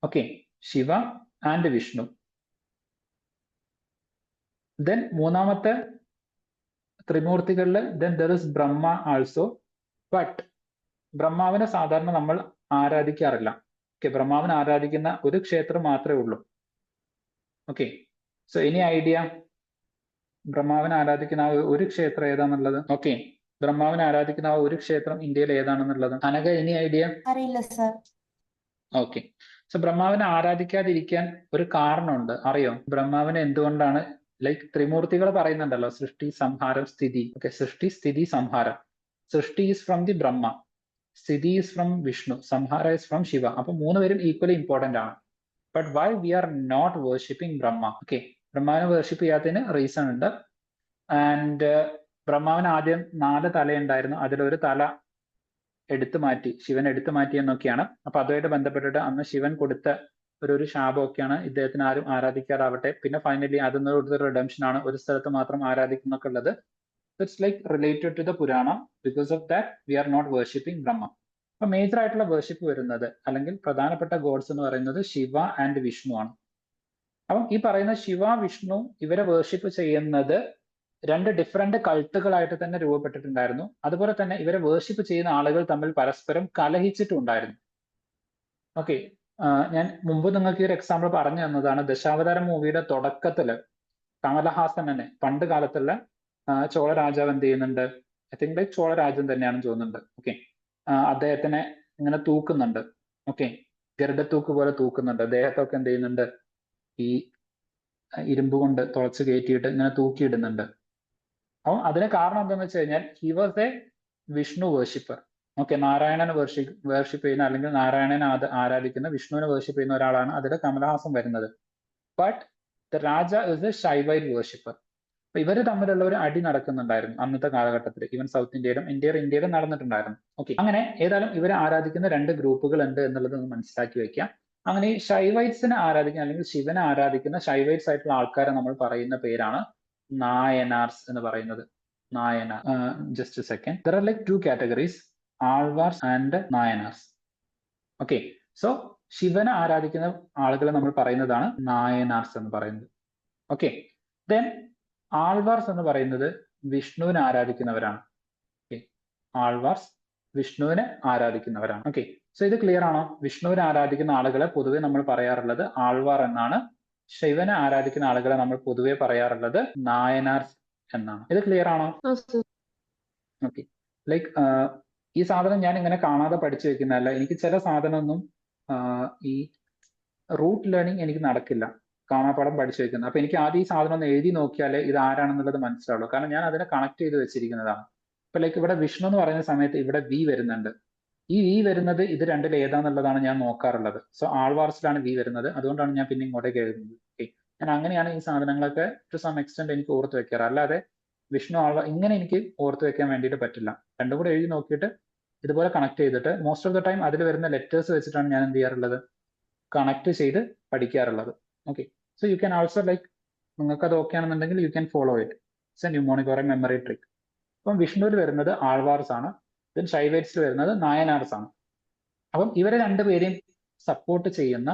[SPEAKER 1] Okay, Shiva and Vishnu. Then മൂന്നാമത്തെ ത്രിമൂർത്തികളില് then there is Brahma also. But ബ്രഹ്മാവിനെ സാധാരണ നമ്മൾ ആരാധിക്കാറില്ല. ഓക്കെ, ബ്രഹ്മാവിനെ ആരാധിക്കുന്ന ഒരു ക്ഷേത്രം മാത്രമേ ഉള്ളൂ. ഓക്കെ, സോ എനി ഐഡിയ ബ്രഹ്മാവിനെ ആരാധിക്കുന്ന ആ ഒരു ക്ഷേത്രം ഏതാണെന്നുള്ളത്? ഓക്കെ, ബ്രഹ്മാവിനെ ആരാധിക്കുന്ന ആ ഒരു ക്ഷേത്രം ഇന്ത്യയിൽ ഏതാണെന്നുള്ളത് അനഘ എനി ഐഡിയ?
[SPEAKER 3] അറിയില്ല സർ.
[SPEAKER 1] ഓക്കെ, സോ ബ്രഹ്മാവിനെ ആരാധിക്കാതിരിക്കാൻ ഒരു കാരണമുണ്ട്, അറിയോ? ബ്രഹ്മാവിനെ എന്തുകൊണ്ടാണ് ലൈക്ക് ത്രിമൂർത്തികൾ പറയുന്നുണ്ടല്ലോ, സൃഷ്ടി, സംഹാരം, സ്ഥിതി. ഓക്കെ, സൃഷ്ടി, സ്ഥിതി, സംഹാരം. സൃഷ്ടി ഈസ് ഫ്രം ദി ബ്രഹ്മ, സ്ഥിതി ഈസ് ഫ്രം വിഷ്ണു, സംഹാര ഈസ് ഫ്രം ശിവ. അപ്പൊ 3 പേരും ഈക്വലി ഇമ്പോർട്ടന്റ് ആണ്. But why we are not worshipping Brahma? Okay, ബ്രഹ്മാവിനെ വേർഷിപ്പ് ചെയ്യാത്തതിന് റീസൺ ഉണ്ട്. ആൻഡ് ബ്രഹ്മാവിന് ആദ്യം 4 തലയുണ്ടായിരുന്നു. അതിലൊരു തല എടുത്തു മാറ്റി, ശിവൻ എടുത്തു മാറ്റി എന്നൊക്കെയാണ്. അപ്പൊ അതുമായിട്ട് ബന്ധപ്പെട്ടിട്ട് അന്ന് ശിവൻ കൊടുത്ത ഒരു ശാപമൊക്കെയാണ് ഇദ്ദേഹത്തിന് ആരും ആരാധിക്കാതാവട്ടെ, പിന്നെ ഫൈനലി അതിനൊരു റിഡംഷൻ ആണ്, ഒരു സ്ഥലത്ത് മാത്രം ആരാധിക്കുന്നൊക്കെ ഉള്ളത്. It's like related to the purana. Because of that we are not worshipping Brahma. അപ്പൊ മേജർ ആയിട്ടുള്ള വേർഷിപ്പ് വരുന്നത് അല്ലെങ്കിൽ പ്രധാനപ്പെട്ട ഗോഡ്സ് എന്ന് പറയുന്നത് ശിവ ആൻഡ് വിഷ്ണു ആണ്. അപ്പം ഈ പറയുന്ന ശിവ വിഷ്ണു ഇവരെ വേർഷിപ്പ് ചെയ്യുന്നത് രണ്ട് ഡിഫറെന്റ് കൾട്ടുകളായിട്ട് തന്നെ രൂപപ്പെട്ടിട്ടുണ്ടായിരുന്നു. അതുപോലെ തന്നെ ഇവരെ വേർഷിപ്പ് ചെയ്യുന്ന ആളുകൾ തമ്മിൽ പരസ്പരം കലഹിച്ചിട്ടുണ്ടായിരുന്നു. ഓക്കെ, ഞാൻ മുമ്പ് നിങ്ങൾക്ക് ഈ ഒരു എക്സാമ്പിൾ പറഞ്ഞു തന്നതാണ്. ദശാവതാരം മൂവിയുടെ തുടക്കത്തില് കമലഹാസൻ തന്നെ പണ്ട് കാലത്തുള്ള ചോള രാജാവ് എന്ത് ചെയ്യുന്നുണ്ട്, ഐ തിങ്ക് ലൈക്ക് ചോള രാജ്യം തന്നെയാണെന്ന് തോന്നുന്നുണ്ട്. ഓക്കെ, അദ്ദേഹത്തിനെ ഇങ്ങനെ തൂക്കുന്നുണ്ട്. ഓക്കെ, ഗരുഡത്തൂക്ക് പോലെ തൂക്കുന്നുണ്ട്. അദ്ദേഹത്തൊക്കെ എന്ത് ചെയ്യുന്നുണ്ട്, ഈ ഇരുമ്പ് കൊണ്ട് തുളച്ച് കയറ്റിയിട്ട് ഇങ്ങനെ തൂക്കിയിടുന്നുണ്ട്. അപ്പോൾ അതിന് കാരണം എന്താണെന്ന് വെച്ച് കഴിഞ്ഞാൽ he was a Vishnu worshipper. Okay, നാരായണനെ വേർഷിപ്പ് ചെയ്യുന്ന അല്ലെങ്കിൽ നാരായണനെ ആരാധിക്കുന്ന, വിഷ്ണുവിനെ വേർഷിപ്പ് ചെയ്യുന്ന ഒരാളാണ് അതിൽ കമലഹാസൻ വരുന്നത്. But the raja is a Shaivite worshipper. അപ്പൊ ഇവര് തമ്മിലുള്ള ഒരു അടി നടക്കുന്നുണ്ടായിരുന്നു അന്നത്തെ കാലഘട്ടത്തിൽ. ഈവൻ സൗത്ത് ഇന്ത്യയിലും ഇന്ത്യയിലും നടന്നിട്ടുണ്ടായിരുന്നു. ഓക്കെ, അങ്ങനെ ഏതായാലും ഇവരെ ആരാധിക്കുന്ന രണ്ട് ഗ്രൂപ്പുകൾ ഉണ്ട് എന്നുള്ളത് ഒന്ന് മനസ്സിലാക്കി വെക്കാം. അങ്ങനെ ഈ ഷൈവൈറ്റ്സിനെ ആരാധിക്കുന്ന അല്ലെങ്കിൽ ശിവനെ ആരാധിക്കുന്ന ഷൈവൈറ്റ്സ് ആയിട്ടുള്ള ആൾക്കാരെ നമ്മൾ പറയുന്ന പേരാണ് നായനാർസ് എന്ന് പറയുന്നത്. Nayanar, just a second, there are like two categories, Alvars and Nayanars. Okay, so ശിവനെ ആരാധിക്കുന്ന ആളുകളെ നമ്മൾ പറയുന്നതാണ് നായനാർസ് എന്ന് പറയുന്നത്. ഓക്കെ, ദെൻ ആൾവാർസ് എന്ന് പറയുന്നത് വിഷ്ണുവിനെ ആരാധിക്കുന്നവരാണ്. ഓക്കെ, ആൾവാർസ് വിഷ്ണുവിനെ ആരാധിക്കുന്നവരാണ്. ഓക്കെ, സോ ഇത് ക്ലിയർ ആണോ? വിഷ്ണുവിനെ ആരാധിക്കുന്ന ആളുകളെ പൊതുവെ നമ്മൾ പറയാറുള്ളത് ആൾവാർ എന്നാണ്. ശിവനെ ആരാധിക്കുന്ന ആളുകളെ നമ്മൾ പൊതുവെ പറയാറുള്ളത് നായനാർസ് എന്നാണ്. ഇത് ക്ലിയർ ആണോ? ഓക്കെ, ലൈക്ക് ഈ സാധനം ഞാൻ ഇങ്ങനെ കാണാതെ പഠിച്ചു വെക്കുന്നതല്ല. എനിക്ക് ചില സാധനമൊന്നും ഈ റൂട്ട് ലേണിംഗ് എനിക്ക് നടക്കില്ല, കാണാപ്പാടം പഠിച്ചു വെക്കുന്നത്. അപ്പൊ എനിക്ക് ആദ്യം ഈ സാധനം ഒന്ന് എഴുതി നോക്കിയാലേ ഇത് ആരാണെന്നുള്ളത് മനസ്സിലാവുള്ളൂ. കാരണം ഞാൻ അതിനെ കണക്ട് ചെയ്ത് വെച്ചിരിക്കുന്നതാണ്. ഇപ്പൊ ലൈക്ക് ഇവിടെ വിഷ്ണു എന്ന് പറയുന്ന സമയത്ത് ഇവിടെ വി വരുന്നുണ്ട്. ഈ വി വരുന്നത് ഇത് രണ്ടിൽ ഏതാന്നുള്ളതാണ് ഞാൻ നോക്കാറുള്ളത്. സോ ആൾവാർസിലാണ് വി വരുന്നത്, അതുകൊണ്ടാണ് ഞാൻ പിന്നെ ഇങ്ങോട്ടേക്ക് എഴുതുന്നത്. ഓക്കെ, ഞാൻ അങ്ങനെയാണ് ഈ സാധനങ്ങളൊക്കെ ടു സം എക്സ്റ്റെന്റ് എനിക്ക് ഓർത്ത് വെക്കാറ്. അല്ലാതെ വിഷ്ണു ആൾവാർ ഇങ്ങനെ എനിക്ക് ഓർത്ത് വെക്കാൻ വേണ്ടിയിട്ട് പറ്റില്ല. രണ്ടും കൂടെ എഴുതി നോക്കിയിട്ട് ഇതുപോലെ കണക്ട് ചെയ്തിട്ട് മോസ്റ്റ് ഓഫ് ദ ടൈം അതിൽ വരുന്ന ലെറ്റേഴ്സ് വെച്ചിട്ടാണ് ഞാൻ എന്ത് ചെയ്യാറുള്ളത്, കണക്ട് ചെയ്ത് പഠിക്കാറുള്ളത്. Okay, so you can also like നിങ്ങൾക്ക് അത് ഓക്കെ ആണെന്നുണ്ടെങ്കിൽ you can follow it. It's a mnemonic or a memory trick. അപ്പം വിഷ്ണുവിൽ വരുന്നത് ആൾവാർസ് ആണ്, ദെൻ ഷൈവൈറ്റ്സിൽ വരുന്നത് നായനാർസ് ആണ്. അപ്പം ഇവരെ രണ്ടുപേരെയും സപ്പോർട്ട് ചെയ്യുന്ന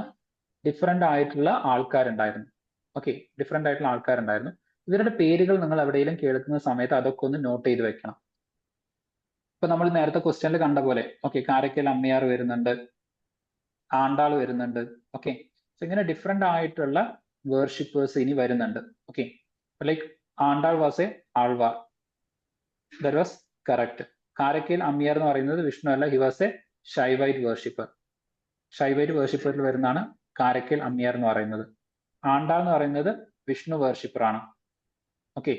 [SPEAKER 1] ഡിഫറെന്റ് ആയിട്ടുള്ള ആൾക്കാരുണ്ടായിരുന്നു. ഓക്കെ, ഡിഫറെന്റ് ആയിട്ടുള്ള ആൾക്കാരുണ്ടായിരുന്നു. ഇവരുടെ പേരുകൾ നിങ്ങൾ എവിടെയെങ്കിലും കേൾക്കുന്ന സമയത്ത് അതൊക്കെ ഒന്ന് നോട്ട് ചെയ്ത് വെക്കണം. ഇപ്പൊ നമ്മൾ നേരത്തെ ക്വസ്റ്റ്യനിൽ കണ്ട പോലെ ഓക്കെ, കാരക്കൽ അമ്മയാർ വരുന്നുണ്ട്, ആണ്ടാൾ വരുന്നുണ്ട്. ഓക്കെ, സോ ഇങ്ങനെ ഡിഫറെന്റ് ആയിട്ടുള്ള വേർഷിപ്പേഴ്സ് ഇനി വരുന്നുണ്ട്. Okay, like Andal was a Alvar, that was correct. Karaikal Ammaiyar എന്ന് പറയുന്നത് വിഷ്ണു അല്ല, he was a Shaivite worshipper. Shaivite വേർഷിപ്പറിൽ വരുന്നതാണ് കാരക്കൽ അമ്മിയാർ എന്ന് പറയുന്നത്. ആണ്ടാൾ എന്ന് പറയുന്നത് വിഷ്ണു വേർഷിപ്പർ ആണ്. Okay,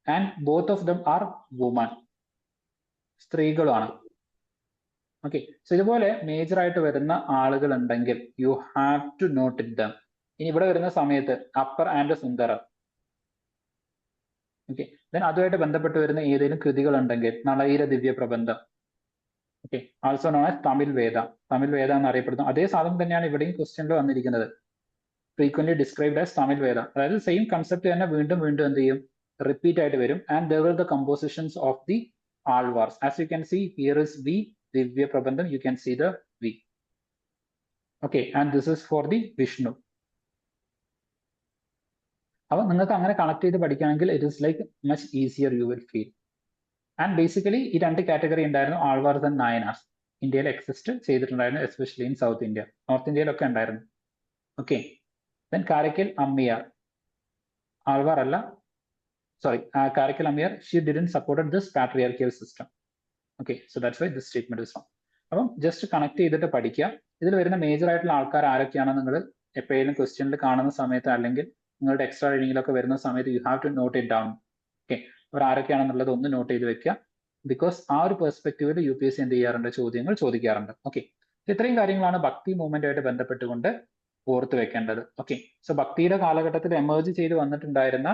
[SPEAKER 1] and both of them are woman, സ്ത്രീകളുമാണ്. ഓക്കെ, സോ ഇതുപോലെ മേജർ ആയിട്ട് വരുന്ന ആളുകൾ ഉണ്ടെങ്കിൽ you have to note it them. ഇനി ഇവിടെ വരുന്ന സമയത്ത് Appar and Sundara. Okay, then അതുമായിട്ട് ബന്ധപ്പെട്ട് വരുന്ന ഏതെങ്കിലും കൃതികൾ ഉണ്ടെങ്കിൽ Nalayira Divya Prabandham. Okay, also known as Tamil Veda. Tamil Veda എന്നറിയപ്പെടുന്നു. അതേ സാധനം തന്നെയാണ് ഇവിടെയും ക്വസ്റ്റ്യനിൽ വന്നിരിക്കുന്നത്, frequently described as Tamil Veda. അതായത് സെയിം കൺസെപ്റ്റ് തന്നെ വീണ്ടും വീണ്ടും എന്ത് ചെയ്യും, റിപ്പീറ്റ് ആയിട്ട് വരും. And there are the compositions of the Alvars. As you can see here is V Divya Prabandham, you can see the V. Okay, and this is for the Vishnu. അപ്പൊ നിങ്ങൾക്ക് അങ്ങനെ കണക്ട് ചെയ്ത് പഠിക്കുകയാണെങ്കിൽ it is like much easier you will feel. And basically ഈ രണ്ട് കാറ്റഗറി ഉണ്ടായിരുന്നു, ആൾവാർസ് ആൻഡ് നായനാർസ്. ഇന്ത്യയിൽ എക്സിസ്റ്റ് ചെയ്തിട്ടുണ്ടായിരുന്നു, especially in South India. North ഇന്ത്യയിലൊക്കെ ഉണ്ടായിരുന്നു. ഓക്കെ, ദെൻ കാരക്കൽ അമ്മിയാർ ആൾവാർ അല്ല, sorry, Karaikal Ammaiyar she didn't supported this patriarchal system. Okay, so that's why this statement is wrong. അപ്പം ജസ്റ്റ് കണക്ട് ചെയ്തിട്ട് പഠിക്കുക. ഇതിൽ വരുന്ന മേജർ ആയിട്ടുള്ള ആൾക്കാർ ആരൊക്കെയാണെന്ന് നിങ്ങൾ എപ്പോഴും ക്വസ്റ്റ്യനിൽ കാണുന്ന സമയത്ത് അല്ലെങ്കിൽ നിങ്ങളുടെ എക്സ്ട്രാ റീഡിങ്ങിലൊക്കെ വരുന്ന സമയത്ത് you have to note it down. Okay, അവർ ആരൊക്കെയാണെന്നുള്ളത് ഒന്ന് നോട്ട് ചെയ്ത് വെക്കുക. ബിക്കോസ് ആ ഒരു പെർസ്പെക്റ്റീവിൽ UPSC എന്ത് ചെയ്യാറുണ്ട്, ചോദ്യങ്ങൾ ചോദിക്കാറുണ്ട്. ഓക്കെ, ഇത്രയും കാര്യങ്ങളാണ് ഭക്തി മൂവ്മെന്റുമായിട്ട് ബന്ധപ്പെട്ടുകൊണ്ട് ഓർത്ത് വെക്കേണ്ടത്. ഓക്കെ, സോ ഭക്തിയുടെ കാലഘട്ടത്തിൽ എമേർജ് ചെയ്ത് വന്നിട്ടുണ്ടായിരുന്ന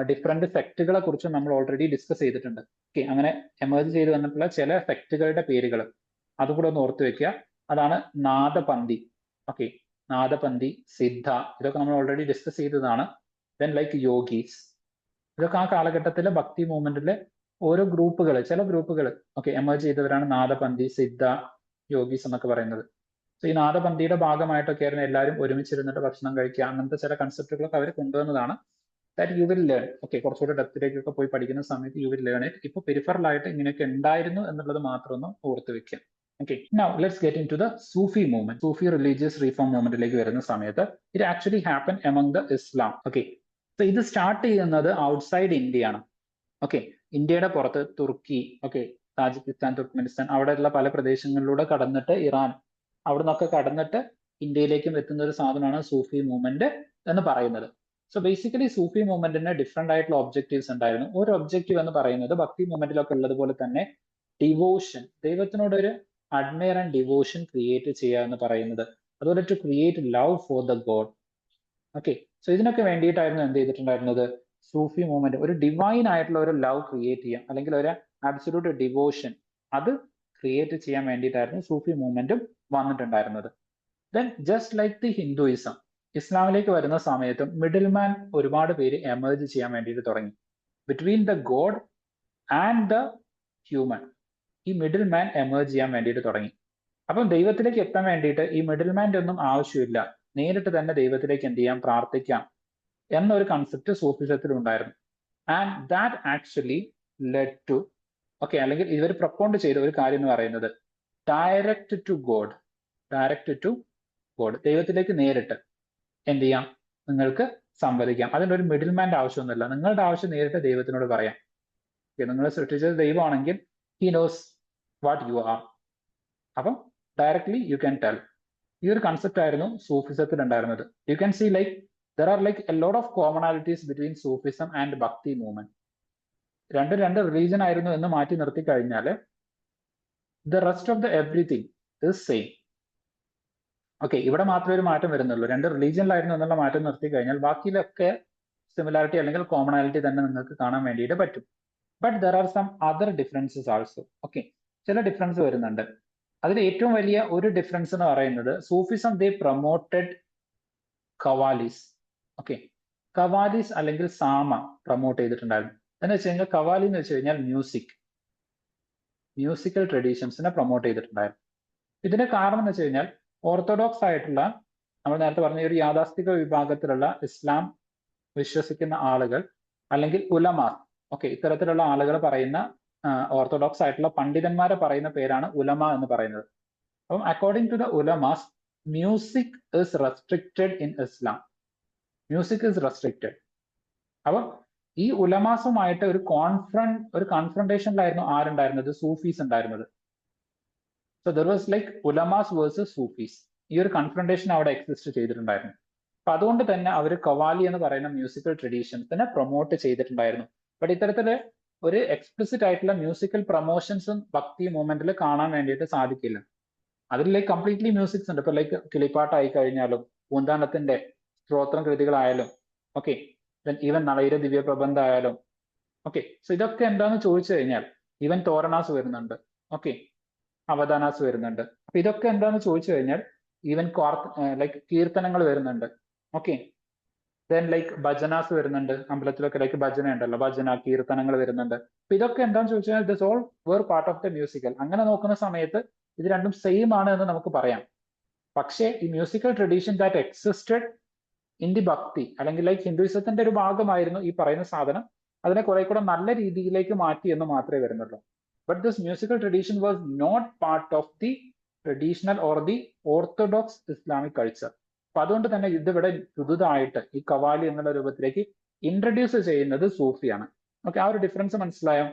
[SPEAKER 1] ഡിഫറെന്റ് സെക്റ്റുകളെ കുറിച്ച് നമ്മൾ ഓൾറെഡി ഡിസ്കസ് ചെയ്തിട്ടുണ്ട്. ഓക്കെ, അങ്ങനെ എമേർജ് ചെയ്ത് വന്നിട്ടുള്ള ചില സെക്റ്റുകളുടെ പേരുകൾ അതുകൂടെ ഒന്ന് ഓർത്ത് വെക്കുക. അതാണ് നാദപന്തി. ഓക്കെ, നാദപന്തി, സിദ്ധ, ഇതൊക്കെ നമ്മൾ ഓൾറെഡി ഡിസ്കസ് ചെയ്തതാണ്. ദെൻ ലൈക്ക് യോഗീസ്, ഇതൊക്കെ ആ കാലഘട്ടത്തിലെ ഭക്തി മൂവ്മെന്റിലെ ഓരോ ഗ്രൂപ്പുകൾ, ചില ഗ്രൂപ്പുകൾ ഓക്കെ എമർജ് ചെയ്തവരാണ് നാദപന്തി, സിദ്ധ, യോഗീസ് എന്നൊക്കെ പറയുന്നത്. സോ ഈ നാദപന്തിയുടെ ഭാഗമായിട്ടൊക്കെയായിരുന്നു എല്ലാവരും ഒരുമിച്ചിരുന്നിട്ട് ഭക്ഷണം കഴിക്കുക, അങ്ങനത്തെ ചില കൺസെപ്റ്റുകളൊക്കെ അവർ കൊണ്ടുവന്നതാണ്. That you will learn. Okay, കുറച്ചുകൂടെ ഡെപ്തിലേക്കൊക്കെ പോയി പഠിക്കുന്ന സമയത്ത് യു വിൽ ലേൺ ഇറ്റ്. ഇപ്പൊ പെരിഫറലായിട്ട് ഇങ്ങനെയൊക്കെ ഉണ്ടായിരുന്നു എന്നുള്ളത് മാത്രം ഒന്ന് ഓർത്ത് വെക്കുക. Okay, now let's get in to the Sufi movement. Sufi religious reform മൂവ്മെന്റിലേക്ക് വരുന്ന സമയത്ത് it actually happen among the Islam. Okay, so ഇത് സ്റ്റാർട്ട് ചെയ്യുന്നത് ഔട്ട്സൈഡ് ഇന്ത്യയാണ്. ഓക്കെ, ഇന്ത്യയുടെ പുറത്ത് തുർക്കി, ഓക്കെ, താജിക്കിസ്ഥാൻ, തുർക്ക്മെനിസ്ഥാൻ, അവിടെയുള്ള പല പ്രദേശങ്ങളിലൂടെ കടന്നിട്ട് ഇറാൻ, അവിടെ നിന്നൊക്കെ കടന്നിട്ട് ഇന്ത്യയിലേക്കും എത്തുന്ന ഒരു സാധനമാണ് സൂഫി മൂവ്മെന്റ് എന്ന് പറയുന്നത്. സോ ബേസിക്കലി സൂഫി മൂവ്മെന്റിന് ഡിഫറെന്റ് ആയിട്ടുള്ള ഒബ്ജക്റ്റീവ്സ് ഉണ്ടായിരുന്നു. ഒരു ഒബ്ജക്റ്റീവ് എന്ന് പറയുന്നത് ഭക്തി മൂവ്മെന്റിലൊക്കെ ഉള്ളതുപോലെ തന്നെ ഡിവോഷൻ, ദൈവത്തിനോട് ഒരു അഡ്മയർ ആൻഡ് ഡിവോഷൻ ക്രിയേറ്റ് ചെയ്യുക എന്ന് പറയുന്നത്. അതുപോലെ to create love for the god. Okay, so ഇതിനൊക്കെ വേണ്ടിയിട്ടായിരുന്നു എന്ത് ചെയ്തിട്ടുണ്ടായിരുന്നത്, സൂഫി മൂവ്മെന്റ് ഒരു ഡിവൈൻ ആയിട്ടുള്ള ഒരു ലവ് ക്രിയേറ്റ് ചെയ്യാം, അല്ലെങ്കിൽ ഒരു ആബ്സല്യൂട്ട് ഡിവോഷൻ അത് ക്രിയേറ്റ് ചെയ്യാൻ വേണ്ടിയിട്ടായിരുന്നു സൂഫി മൂവ്മെന്റും വന്നിട്ടുണ്ടായിരുന്നത്. Then just like the Hinduism, ഇസ്ലാമിലേക്ക് വരുന്ന സമയത്തും മിഡിൽ മാൻ ഒരുപാട് പേര് എമർജ് ചെയ്യാൻ വേണ്ടിയിട്ട് തുടങ്ങി. Between the God and the human, ഈ മിഡിൽ മാൻ എമർജ് ചെയ്യാൻ വേണ്ടിയിട്ട് തുടങ്ങി. അപ്പം ദൈവത്തിലേക്ക് എത്താൻ വേണ്ടിയിട്ട് ഈ മിഡിൽ മാൻ്റെ ഒന്നും ആവശ്യമില്ല, നേരിട്ട് തന്നെ ദൈവത്തിലേക്ക് എന്ത് ചെയ്യാം, പ്രാർത്ഥിക്കാം എന്നൊരു കൺസെപ്റ്റ് സൂഫിസത്തിൽ ഉണ്ടായിരുന്നു. And that actually led to, okay, അല്ലെങ്കിൽ ഇവർ പ്രൊപ്പോണ്ട് ചെയ്ത ഒരു കാര്യം എന്ന് പറയുന്നത് direct to god. Direct to god, ദൈവത്തിലേക്ക് നേരിട്ട് എന്ത് ചെയ്യാം, നിങ്ങൾക്ക് സംവദിക്കാം. അതിനൊരു മിഡിൽ മാൻ്റെ ആവശ്യമൊന്നുമില്ല. നിങ്ങളുടെ ആവശ്യം നേരിട്ട് ദൈവത്തിനോട് പറയാം. നിങ്ങൾ സൃഷ്ടിച്ചത് ദൈവമാണെങ്കിൽ he knows what you are. അപ്പം ഡയറക്ട്ലി യു ക്യാൻ ടെൽ. ഈ ഒരു കൺസെപ്റ്റ് ആയിരുന്നു സൂഫിസത്തിൽ ഉണ്ടായിരുന്നത്. You can see like there are like a lot of commonalities between Sufism and bhakti movement. രണ്ട് റിലീജൻ ആയിരുന്നു എന്ന് മാറ്റി നിർത്തി കഴിഞ്ഞാൽ the rest of the everything is same. Okay, ഇവിടെ മാത്രമേ ഒരു മാറ്റം വരുന്നുള്ളൂ. രണ്ട് റിലീജിയനിലായിരുന്നു എന്നുള്ള മാറ്റം നിർത്തി കഴിഞ്ഞാൽ ബാക്കിയിലൊക്കെ സിമിലാരിറ്റി അല്ലെങ്കിൽ കോമണാലിറ്റി തന്നെ നിങ്ങൾക്ക് കാണാൻ വേണ്ടിയിട്ട് പറ്റും. But there are some other differences also. Okay, ചില ഡിഫറൻസ് വരുന്നുണ്ട്. അതിൽ ഏറ്റവും വലിയ ഒരു ഡിഫറൻസ് എന്ന് പറയുന്നത് Sufism they promoted qawwalis. Okay, qawwalis അല്ലെങ്കിൽ സാമ പ്രൊമോട്ട് ചെയ്തിട്ടുണ്ടായിരുന്നു. എന്ന് വെച്ച് കഴിഞ്ഞാൽ കവാലി എന്ന് വെച്ച് കഴിഞ്ഞാൽ മ്യൂസിക്കൽ ട്രഡീഷൻസിനെ പ്രൊമോട്ട് ചെയ്തിട്ടുണ്ടായിരുന്നു. ഇതിന്റെ കാരണം എന്ന് വെച്ച് കഴിഞ്ഞാൽ ഓർത്തഡോക്സ് ആയിട്ടുള്ള, നമ്മൾ നേരത്തെ പറഞ്ഞ ഒരു യാഥാസ്ഥിക വിഭാഗത്തിലുള്ള ഇസ്ലാം വിശ്വസിക്കുന്ന ആളുകൾ അല്ലെങ്കിൽ ഉലമാർ, ഓക്കെ, ഇത്തരത്തിലുള്ള ആളുകൾ പറയുന്ന ഓർത്തഡോക്സ് ആയിട്ടുള്ള പണ്ഡിതന്മാരെ പറയുന്ന പേരാണ് ഉലമ എന്ന് പറയുന്നത്. അപ്പം അക്കോർഡിംഗ് ടു ദ ഉലമാസ് music is restricted in Islam. Music is restricted. അപ്പം ഈ ഉലമാസുമായിട്ട് ഒരു കോൺഫ്രണ്ടേഷനിലായിരുന്നു ആരുണ്ടായിരുന്നത്, സൂഫീസ് ഉണ്ടായിരുന്നത്. സോ ദർ വാസ് ലൈക്ക് ഉലമാസ് വേഴ്സസ് സൂഫീസ്. ഈ ഒരു കൺഫ്രണ്ടേഷൻ അവിടെ എക്സിസ്റ്റ് ചെയ്തിട്ടുണ്ടായിരുന്നു. അപ്പൊ അതുകൊണ്ട് തന്നെ അവർ കവാലി എന്ന് പറയുന്ന മ്യൂസിക്കൽ ട്രഡീഷൻസിനെ പ്രൊമോട്ട് ചെയ്തിട്ടുണ്ടായിരുന്നു. ബട്ട് ഇത്തരത്തില് ഒരു എക്സ്പ്ലിസിറ്റ് ആയിട്ടുള്ള മ്യൂസിക്കൽ പ്രൊമോഷൻസും ഭക്തി മൂവ്മെന്റിൽ കാണാൻ വേണ്ടിയിട്ട് സാധിക്കില്ല. അതിൽ ലൈക്ക് കംപ്ലീറ്റ്ലി മ്യൂസിക്സ് ഉണ്ട്. ഇപ്പൊ ലൈക്ക് കിളിപ്പാട്ടായി കഴിഞ്ഞാലും പൂന്താനത്തിന്റെ സ്തോത്രം കൃതികളായാലും, ഓക്കെ, ഈവൻ നളയിലെ ദിവ്യപ്രബന്ധ ആയാലും, ഓക്കെ. സോ ഇതൊക്കെ എന്താന്ന് ചോദിച്ചു കഴിഞ്ഞാൽ ഈവൻ തോരണാസ് വരുന്നുണ്ട്, ഓക്കെ, അവദാനാസ് വരുന്നുണ്ട്. അപ്പൊ ഇതൊക്കെ എന്താന്ന് ചോദിച്ചു കഴിഞ്ഞാൽ ഈവൻ ലൈക്ക് കീർത്തനങ്ങൾ വരുന്നുണ്ട്, ഓക്കെ. ദെൻ ലൈക്ക് ഭജനാസ് വരുന്നുണ്ട്. അമ്പലത്തിലൊക്കെ ലൈക്ക് ഭജന ഉണ്ടല്ലോ, ഭജന കീർത്തനങ്ങൾ വരുന്നുണ്ട്. അപ്പൊ ഇതൊക്കെ എന്താന്ന് ചോദിച്ചു കഴിഞ്ഞാൽ this all were part of the musical. അങ്ങനെ നോക്കുന്ന സമയത്ത് ഇത് രണ്ടും സെയിം ആണ് എന്ന് നമുക്ക് പറയാം. പക്ഷേ ഈ musical tradition that existed in the ഭക്തി അല്ലെങ്കിൽ ലൈക്ക് ഹിന്ദുയിസത്തിന്റെ ഒരു ഭാഗമായിരുന്നു ഈ പറയുന്ന സാധനം. അതിനെ കുറെ കൂടെ നല്ല രീതിയിലേക്ക് മാറ്റി എന്ന് മാത്രമേ വരുന്നുള്ളൂ. But this musical tradition was not part of the traditional or the orthodox Islamic culture. അപ്പൊ അതുകൊണ്ട് തന്നെ ഇതിവിടെ പുതുതായിട്ട് ഈ കവാലി എന്നുള്ള രൂപത്തിലേക്ക് ഇൻട്രൊഡ്യൂസ് ചെയ്യുന്നത് സൂഫിയാണ്. ഓക്കെ, ആ ഒരു ഡിഫറൻസ് മനസ്സിലായോ?